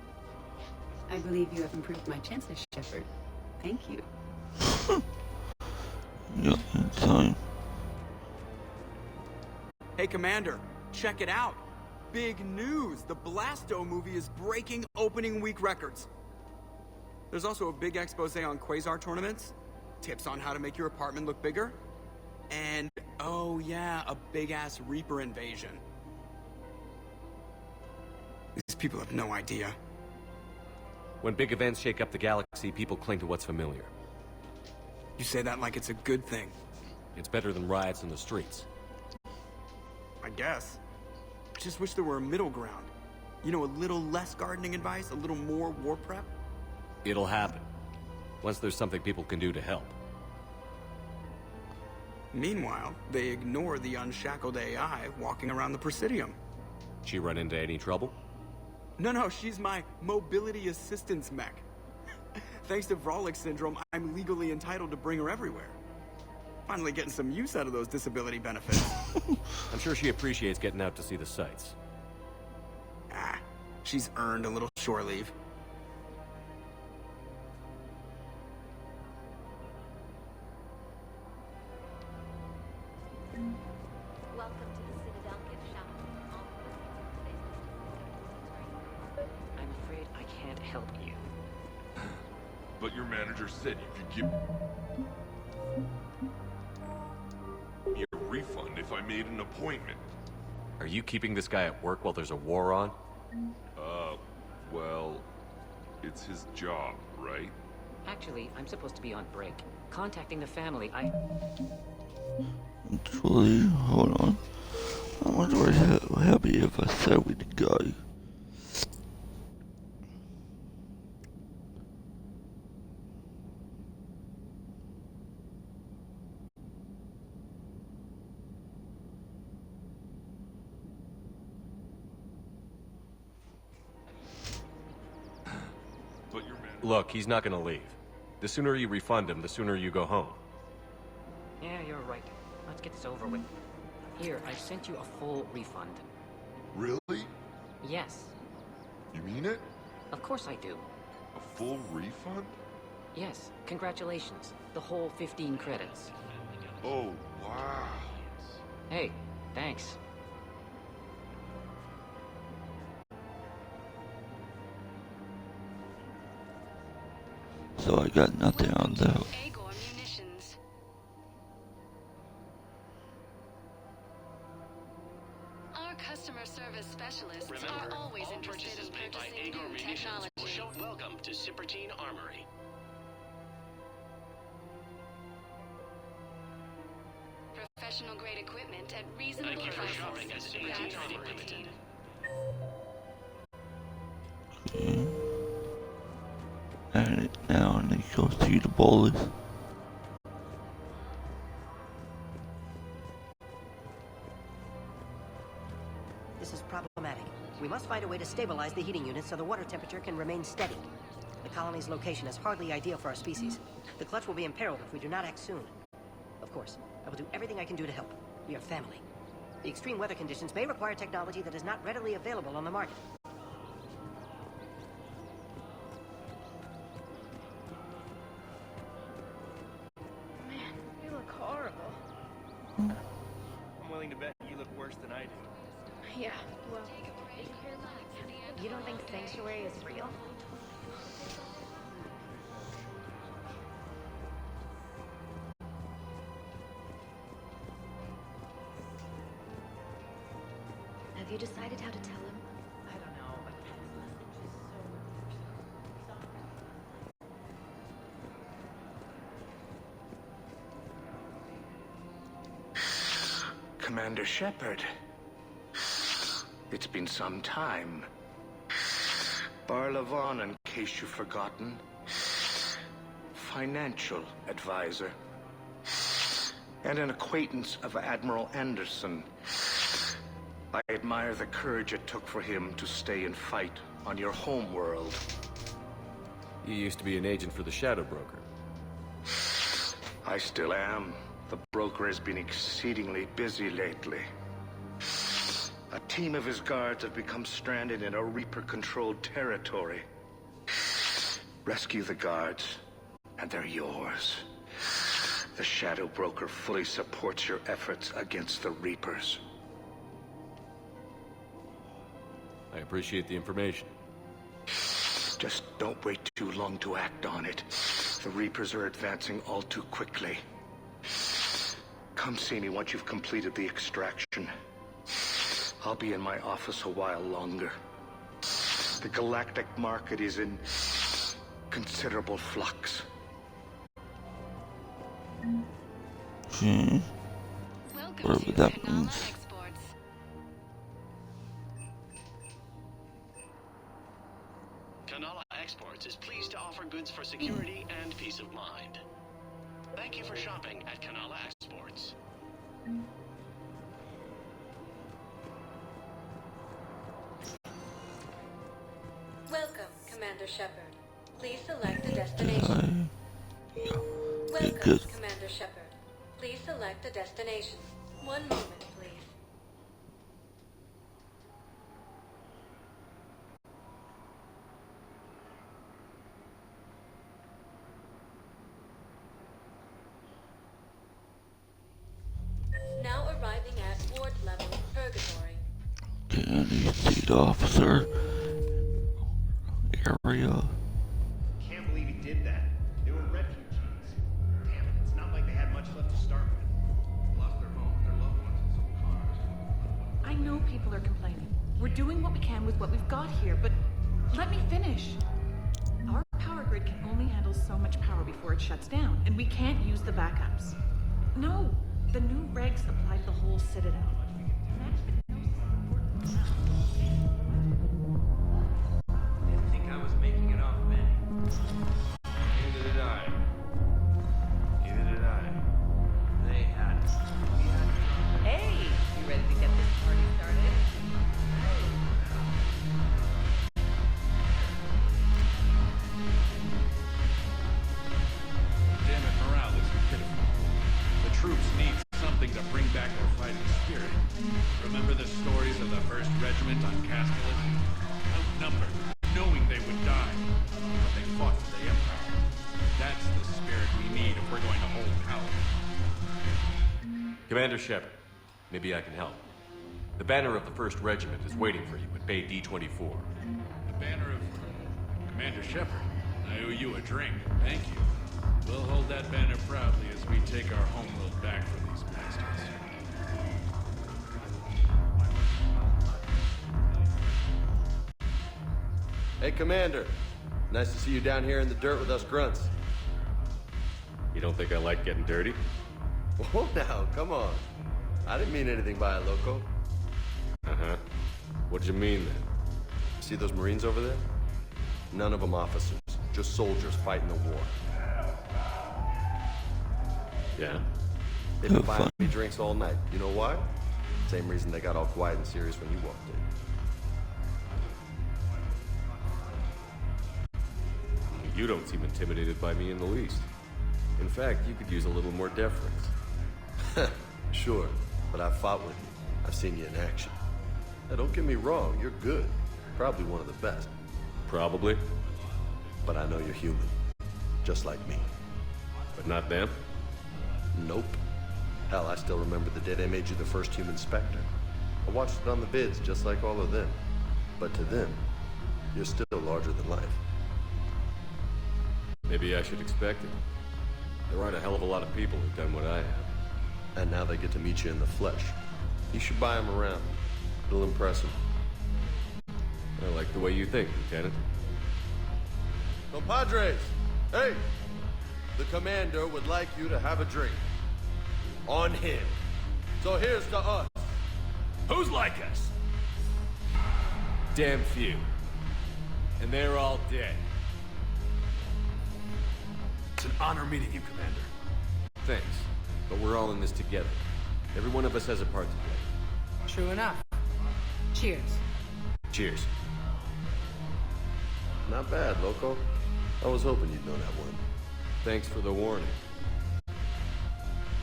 I believe you have improved my chances, Shepard. Thank you. Yeah, in time. Hey, Commander, check it out. Big news! The Blasto movie is breaking opening week records. There's also a big expose on Quasar tournaments, tips on how to make your apartment look bigger, and, oh yeah, a big-ass Reaper invasion. These people have no idea. When big events shake up the galaxy, people cling to what's familiar. You say that like it's a good thing. It's better than riots in the streets. I guess. I just wish there were a middle ground. You know, a little less gardening advice, a little more war prep. It'll happen. Once there's something people can do to help. Meanwhile, they ignore the unshackled AI walking around the Presidium. She run into any trouble? No, she's my mobility assistance mech. Thanks to Vrolic syndrome, I'm legally entitled to bring her everywhere. Finally getting some use out of those disability benefits. I'm sure she appreciates getting out to see the sights. Ah, she's earned a little shore leave. Welcome to the Citadel gift shop. I'm afraid I can't help you. But your manager said you could give me a refund if I made an appointment. Are you keeping this guy at work while there's a war on? Well, it's his job, right? Actually, I'm supposed to be on break. Contacting the family, Actually, hold on. I wonder what happy if I said with the guy. Look, he's not gonna leave. The sooner you refund him, the sooner you go home. Yeah, you're right. Let's get this over with. Here, I sent you a full refund. Really? Yes. You mean it? Of course I do. A full refund? Yes. Congratulations. The whole 15 credits. Oh, wow. Hey, thanks. So I got nothing on that. Agor Munitions. Our customer service specialists are always interested in purchasing new technology. Show welcome to Sippertine Armory. Professional grade equipment at reasonable prices. Thank you for shopping at Sippertine Armory Limited. Okay. And now I need to go see the bullies. This is problematic. We must find a way to stabilize the heating unit so the water temperature can remain steady. The colony's location is hardly ideal for our species. The clutch will be imperiled if we do not act soon. Of course, I will do everything I can do to help. We are family. The extreme weather conditions may require technology that is not readily available on the market. Man, you look horrible. I'm willing to bet you look worse than I do. Yeah, well, You don't think Sanctuary is real? have you decided how to tell him? I don't know, but Commander Shepard. It's been some time. Barla Vaughn, in case you've forgotten. Financial advisor. And an acquaintance of Admiral Anderson. I admire the courage it took for him to stay and fight on your home world. You used to be an agent for the Shadow Broker. I still am. The broker has been exceedingly busy lately. A team of his guards have become stranded in a Reaper-controlled territory. Rescue the guards, and they're yours. The Shadow Broker fully supports your efforts against the Reapers. I appreciate the information. Just don't wait too long to act on it. The Reapers are advancing all too quickly. Come see me once you've completed the extraction. I'll be in my office a while longer. The galactic market is in considerable flux. Whatever that means. Kanala Exports is pleased to offer goods for security and peace of mind. Thank you for shopping at Kanala Exports. Welcome, Commander Shepard. Please select a destination. Welcome, good. Commander Shepard. Please select a destination. One moment, please. Now arriving at ward level Purgatory. Okay, I need to see the officer area. Can't believe he did that. They were refugees. Damn it, it's not like they had much left to start with. Lost their homes, their loved ones, and sold cars. I know people are complaining. We're doing what we can with what we've got here, but let me finish. Our power grid can only handle so much power before it shuts down, and we can't use the backups. No, the new regs apply to the whole Citadel. Didn't think I was making it off, man. Neither did I. Neither did I. They had it. We had it. Hey, you ready to get this party started? regiment on Casculus? Outnumbered, knowing they would die. But they fought for the Empire. That's the spirit we need if we're going to hold power. Commander Shepard, maybe I can help. The banner of the 1st Regiment is waiting for you at Bay D-24. The banner of Commander Shepard. I owe you a drink. Thank you. We'll hold that banner proudly as we take our homeworld back from these bastards. Hey, Commander. Nice to see you down here in the dirt with us grunts. You don't think I like getting dirty? Whoa, now, come on. I didn't mean anything by it, Loco. Uh-huh. What'd you mean, then? See those Marines over there? None of them officers, just soldiers fighting the war. Yeah? They've been buying me drinks all night. You know why? Same reason they got all quiet and serious when you walked in. You don't seem intimidated by me in the least. In fact, you could use a little more deference. Sure, but I've fought with you. I've seen you in action. Now, don't get me wrong, you're good. Probably one of the best. Probably. But I know you're human. Just like me. But not them? Nope. Hell, I still remember the day they made you the first human Spectre. I watched it on the bids, just like all of them. But to them, you're still larger than life. Maybe I should expect it. There aren't a hell of a lot of people who've done what I have. And now they get to meet you in the flesh. You should buy them around. It'll impress them. I like the way you think, Lieutenant. Compadres! Hey! The commander would like you to have a drink. On him. So here's to us. Who's like us? Damn few. And they're all dead. It's an honor meeting you, Commander. Thanks. But we're all in this together. Every one of us has a part to play. True enough. Cheers. Cheers. Not bad, Loco. I was hoping you'd know that one. Thanks for the warning.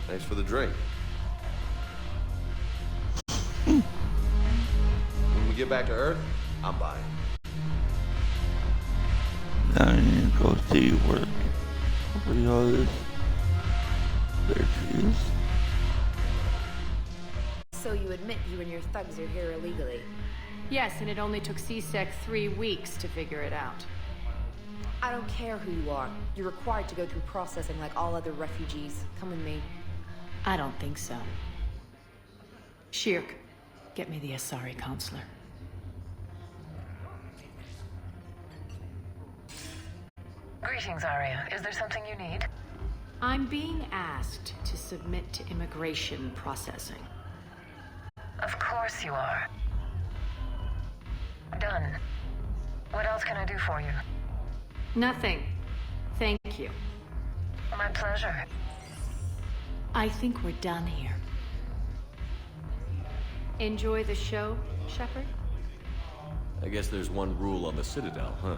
Thanks for the drink. Hmm. When we get back to Earth, I'm buying. Now I need to go see where all this. There she is. So you admit you and your thugs are here illegally? Yes, and it only took CSEC 3 weeks to figure it out. I don't care who you are. You're required to go through processing like all other refugees. Come with me. I don't think so. Shirk, get me the Asari counselor. Greetings, Arya. Is there something you need? I'm being asked to submit to immigration processing. Of course you are. Done. What else can I do for you? Nothing. Thank you. My pleasure. I think we're done here. Enjoy the show, Shepard? I guess there's one rule on the Citadel, huh?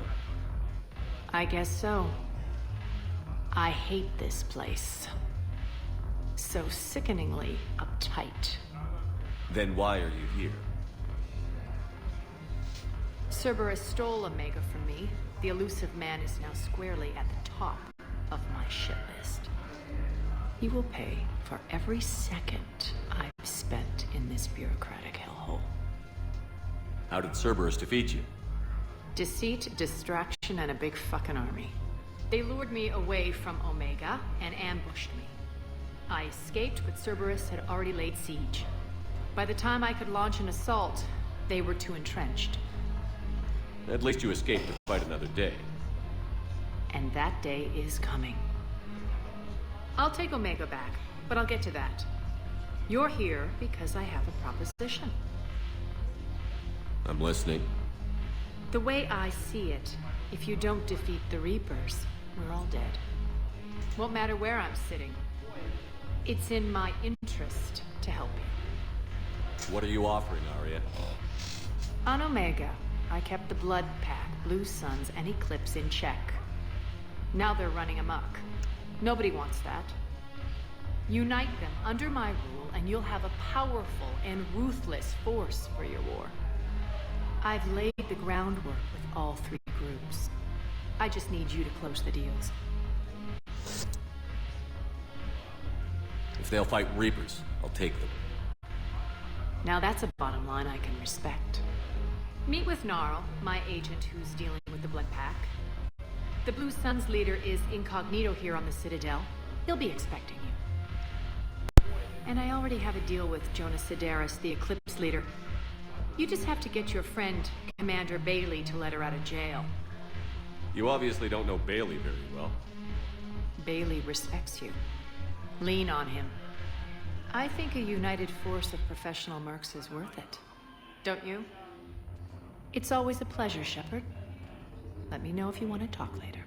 I guess so. I hate this place. So sickeningly uptight. Then why are you here? Cerberus stole Omega from me. The elusive man is now squarely at the top of my shit list. He will pay for every second I've spent in this bureaucratic hellhole. How did Cerberus defeat you? Deceit, distraction, and a big fucking army. They lured me away from Omega and ambushed me. I escaped, but Cerberus had already laid siege. By the time I could launch an assault, they were too entrenched. At least you escaped to fight another day. And that day is coming. I'll take Omega back, but I'll get to that. You're here because I have a proposition. I'm listening. The way I see it, if you don't defeat the Reapers, we're all dead. Won't matter where I'm sitting. It's in my interest to help you. What are you offering, Arya? On Omega, I kept the Blood Pack, Blue Suns, and Eclipse in check. Now they're running amok. Nobody wants that. Unite them under my rule, and you'll have a powerful and ruthless force for your war. I've laid the groundwork with all three groups. I just need you to close the deals. If they'll fight Reapers, I'll take them. Now that's a bottom line I can respect. Meet with Gnarl, my agent who's dealing with the Blood Pack. The Blue Suns leader is incognito here on the Citadel. He'll be expecting you. And I already have a deal with Jonas Sidaris, the Eclipse leader. You just have to get your friend, Commander Bailey, to let her out of jail. You obviously don't know Bailey very well. Bailey respects you. Lean on him. I think a united force of professional mercs is worth it. Don't you? It's always a pleasure, Shepard. Let me know if you want to talk later.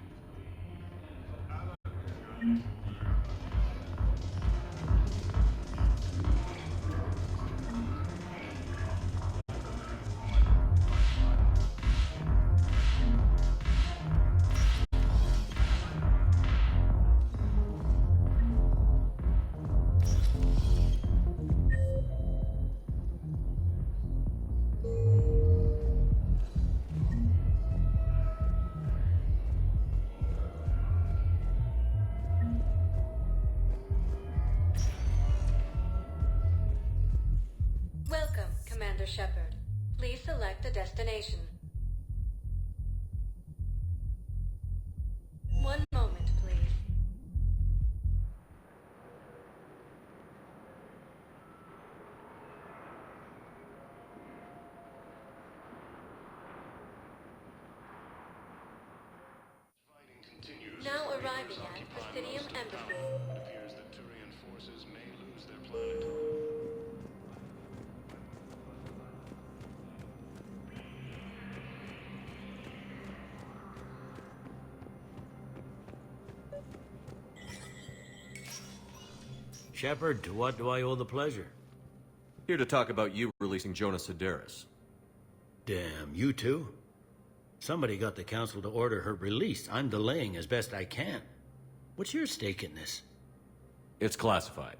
Welcome, Commander Shepard. Please select a destination. One moment, please. Now arriving at Presidium Embassy. It appears that Turian forces may lose their planet. Shepard, to what do I owe the pleasure? Here to talk about you releasing Jonas Sidaris. Damn, you too? Somebody got the Council to order her release. I'm delaying as best I can. What's your stake in this? It's classified.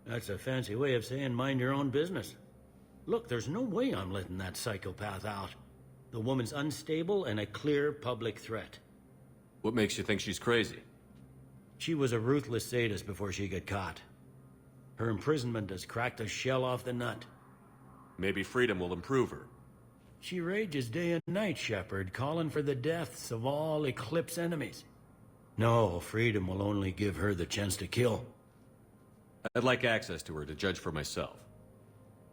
That's a fancy way of saying mind your own business. Look, there's no way I'm letting that psychopath out. The woman's unstable and a clear public threat. What makes you think she's crazy? She was a ruthless sadist before she got caught. Her imprisonment has cracked the shell off the nut. Maybe freedom will improve her. She rages day and night, Shepard, calling for the deaths of all Eclipse enemies. No, freedom will only give her the chance to kill. I'd like access to her to judge for myself.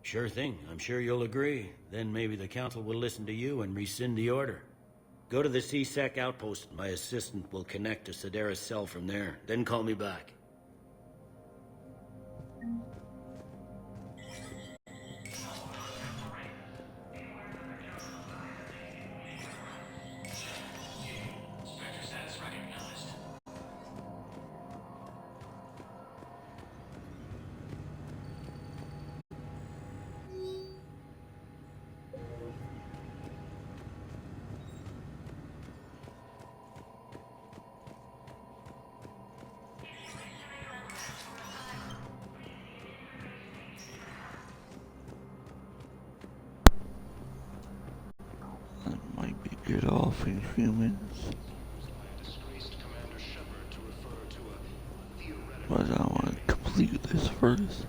Sure thing. I'm sure you'll agree. Then maybe the Council will listen to you and rescind the order. Go to the C-Sec outpost. My assistant will connect to Sidaris' cell from there. Then call me back. Get off, Inhumans. But I want to complete this first.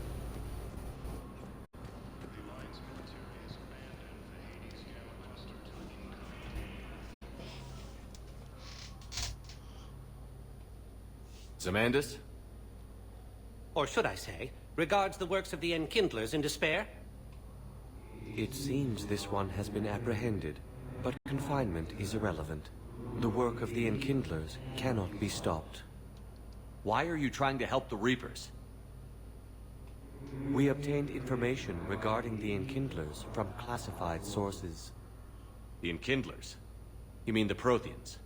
Zamandis? Or should I say, regards the works of the Enkindlers in despair? It seems this one has been apprehended. But confinement is irrelevant. The work of the Enkindlers cannot be stopped. Why are you trying to help the Reapers? We obtained information regarding the Enkindlers from classified sources. The Enkindlers? You mean the Protheans?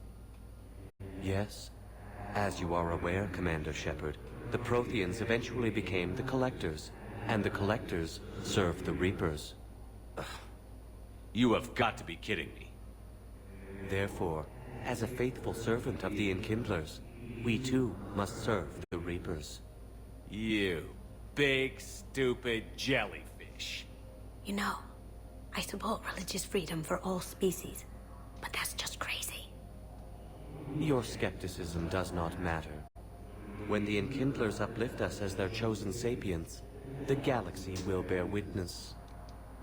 Yes. As you are aware, Commander Shepard, the Protheans eventually became the Collectors, and the Collectors served the Reapers. You have got to be kidding me. Therefore, as a faithful servant of the Enkindlers, we too must serve the Reapers. You big, stupid jellyfish. You know, I support religious freedom for all species, but that's just crazy. Your skepticism does not matter. When the Enkindlers uplift us as their chosen sapients, the galaxy will bear witness.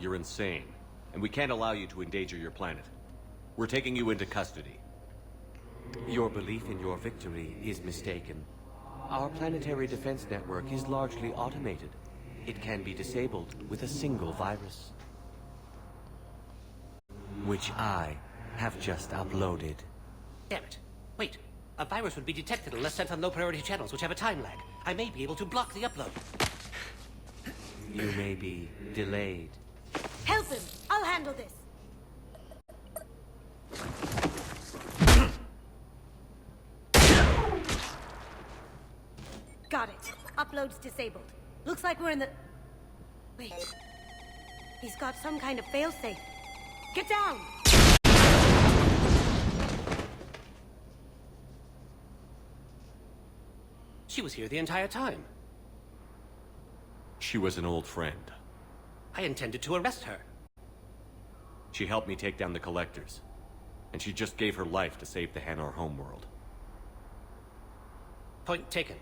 You're insane, and we can't allow you to endanger your planet. We're taking you into custody. Your belief in your victory is mistaken. Our planetary defense network is largely automated. It can be disabled with a single virus, which I have just uploaded. Damn it. Wait. A virus would be detected unless sent on low-priority channels, which have a time lag. I may be able to block the upload. You may be delayed. Help him! I'll handle this! Got it. Upload's disabled. Looks like we're in the... Wait. He's got some kind of failsafe. Get down! She was here the entire time. She was an old friend. I intended to arrest her. She helped me take down the Collectors. And she just gave her life to save the Hanar homeworld. Point taken.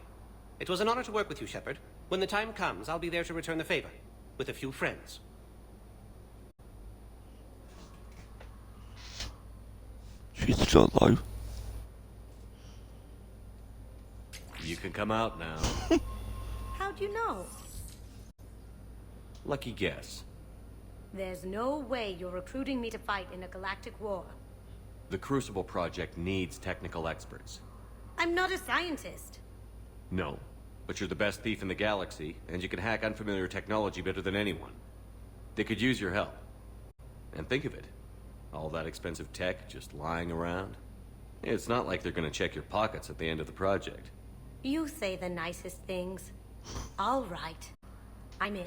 It was an honor to work with you, Shepard. When the time comes, I'll be there to return the favor. With a few friends. She's still alive. You can come out now. How'd you know? Lucky guess. There's no way you're recruiting me to fight in a galactic war. The Crucible Project needs technical experts. I'm not a scientist. No, but you're the best thief in the galaxy, and you can hack unfamiliar technology better than anyone. They could use your help. And think of it. All that expensive tech just lying around. It's not like they're gonna check your pockets at the end of the project. You say the nicest things. All right. I'm in.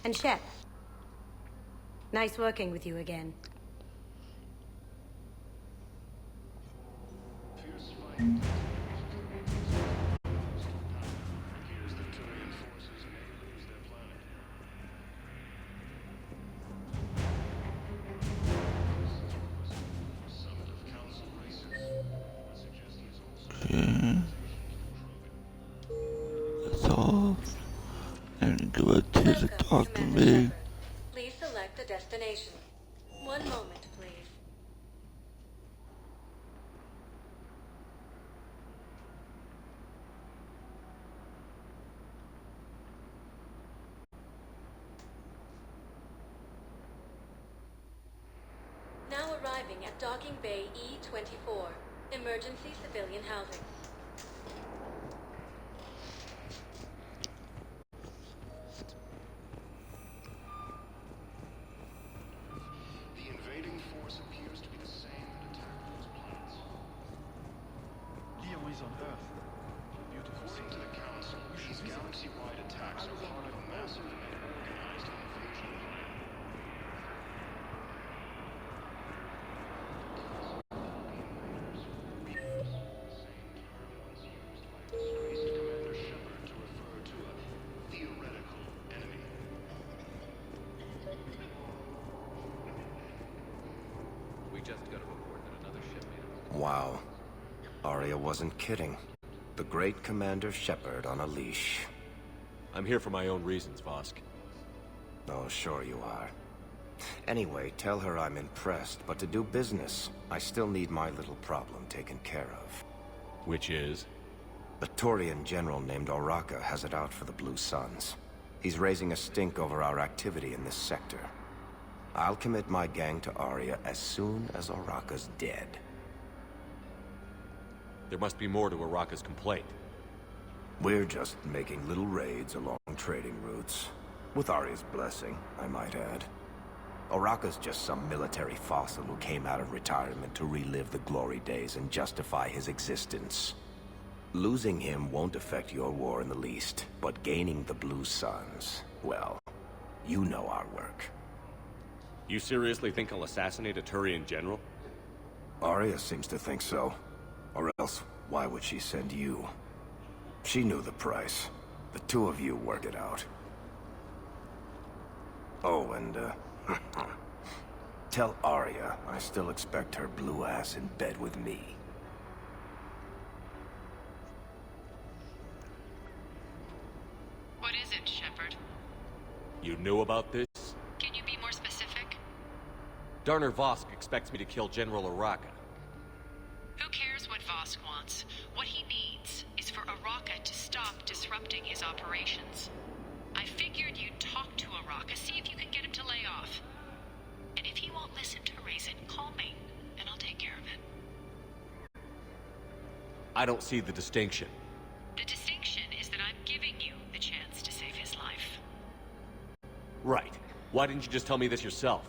And Shep. Nice working with you again. Okay. That's all. And give it to the talk to me. Please select a destination. One moment, please. Now arriving at Docking Bay E-24. Emergency civilian housing. The invading force appears to be the same that attacked those planets. Lyon is on Earth. According to the Council, these galaxy-wide attacks are part of a massive and organized invasion plan. Commander Shepard to refer to a theoretical enemy. We just got a report that another ship made it. Wow. Arya wasn't kidding. The great Commander Shepard on a leash. I'm here for my own reasons, Vosk. Oh, sure you are. Anyway, tell her I'm impressed, but to do business, I still need my little problem taken care of. Which is? A Turian general named Oraka has it out for the Blue Suns. He's raising a stink over our activity in this sector. I'll commit my gang to Arya as soon as Oraka's dead. There must be more to Oraka's complaint. We're just making little raids along trading routes. With Arya's blessing, I might add. Oraka's just some military fossil who came out of retirement to relive the glory days and justify his existence. Losing him won't affect your war in the least, but gaining the Blue Suns, well, you know our work. You seriously think I'll assassinate a Turian general? Arya seems to think so. Or else, why would she send you? She knew the price. The two of you work it out. Oh, and, Tell Arya I still expect her blue ass in bed with me. What is it, Shepard? You knew about this? Can you be more specific? Darner Vosk expects me to kill General Araka. Who cares what Vosk wants? What he needs is for Araka to stop disrupting his operations. I figured you'd talk to Araka, see if you can get him to lay off. And if he won't listen to reason, call me, and I'll take care of it. I don't see the distinction. The distinction is that I'm giving you the chance to save his life. Right. Why didn't you just tell me this yourself?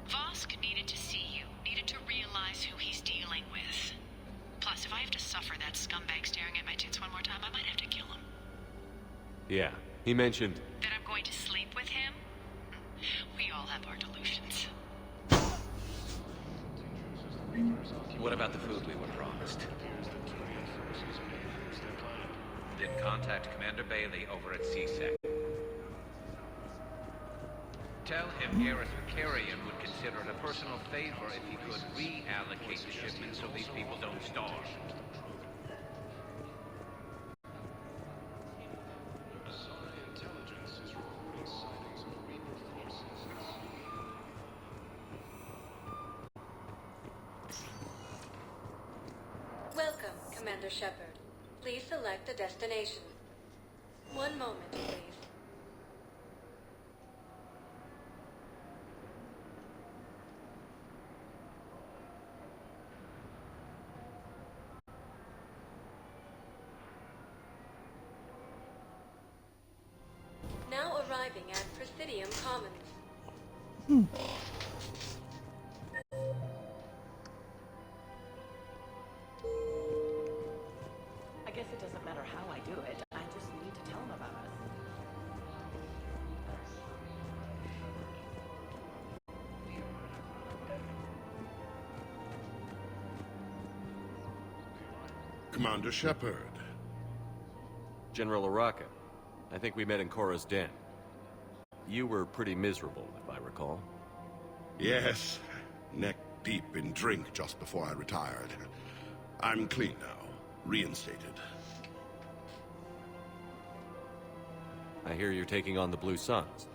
Vosk needed to see you, needed to realize who he's dealing with. Plus, if I have to suffer that scumbag staring at my tits one more time, I might have to kill him. Yeah, he mentioned... That I'm going to sleep with him? We all have our delusions. What about the food we were promised? Then contact Commander Bailey over at CSEC. Tell him Garrus Vakarian would consider it a personal favor if he could reallocate the shipment so these people don't starve. Welcome, Commander Shepard. Please select a destination. One moment, please. Now arriving at Presidium Commons. I guess it doesn't matter how I do it. I just need to tell him about us. Commander Shepard. General Araka. I think we met in Korra's den. You were pretty miserable, if I recall. Yes, neck deep in drink just before I retired. I'm clean now, reinstated. I hear you're taking on the Blue Suns.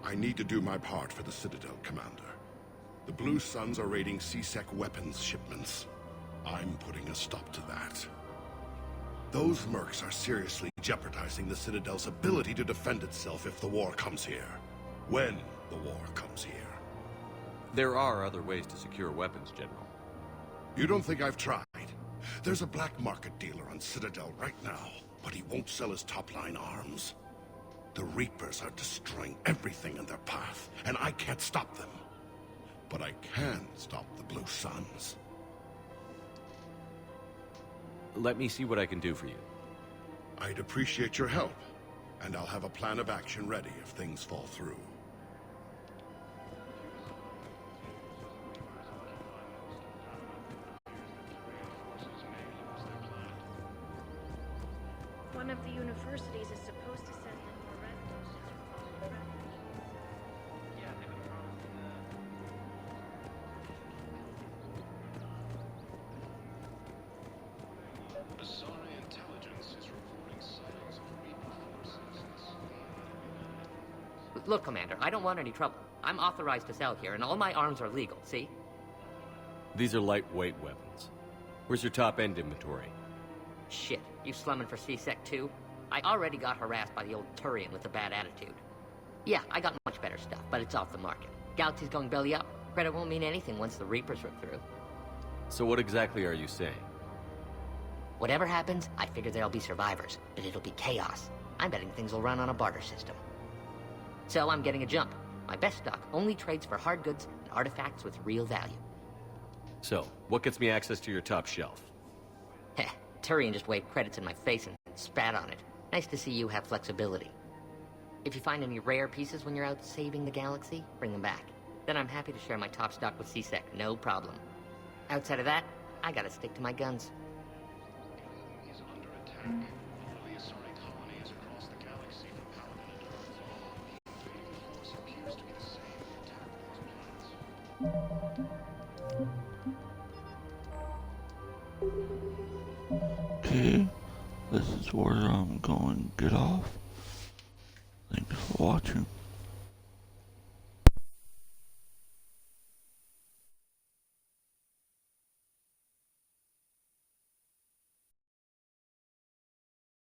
I need to do my part for the Citadel, Commander. The Blue Suns are raiding CSEC weapons shipments. I'm putting a stop to that. Those mercs are seriously jeopardizing the Citadel's ability to defend itself if the war comes here. When the war comes here. There are other ways to secure weapons, General. You don't think I've tried? There's a black market dealer on Citadel right now, but he won't sell his top-line arms. The Reapers are destroying everything in their path, and I can't stop them. But I can stop the Blue Suns. Let me see what I can do for you. I'd appreciate your help, and I'll have a plan of action ready if things fall through. One of the universities is supposed to send in more residents to follow the Asari intelligence is reporting sightings of Reaper forces. Look, Commander, I don't want any trouble. I'm authorized to sell here, and all my arms are legal, see? These are lightweight weapons. Where's your top-end inventory? Shit, you slumming for CSEC too? I already got harassed by the old Turian with a bad attitude. Yeah, I got much better stuff, but it's off the market. Galaxy's going belly up. Credit won't mean anything once the Reapers rip through. So what exactly are you saying? Whatever happens, I figure there'll be survivors, but it'll be chaos. I'm betting things will run on a barter system. So I'm getting a jump. My best stock only trades for hard goods and artifacts with real value. So, what gets me access to your top shelf? Heh, Turian just waved credits in my face and spat on it. Nice to see you have flexibility. If you find any rare pieces when you're out saving the galaxy, bring them back. Then I'm happy to share my top stock with CSEC, no problem. Outside of that, I gotta stick to my guns. Is under attack. All the Asari colonies across the galaxy from Paladin and Earth. The invading force appears to be the same. Okay, this is where I'm going to get off. Thanks for watching.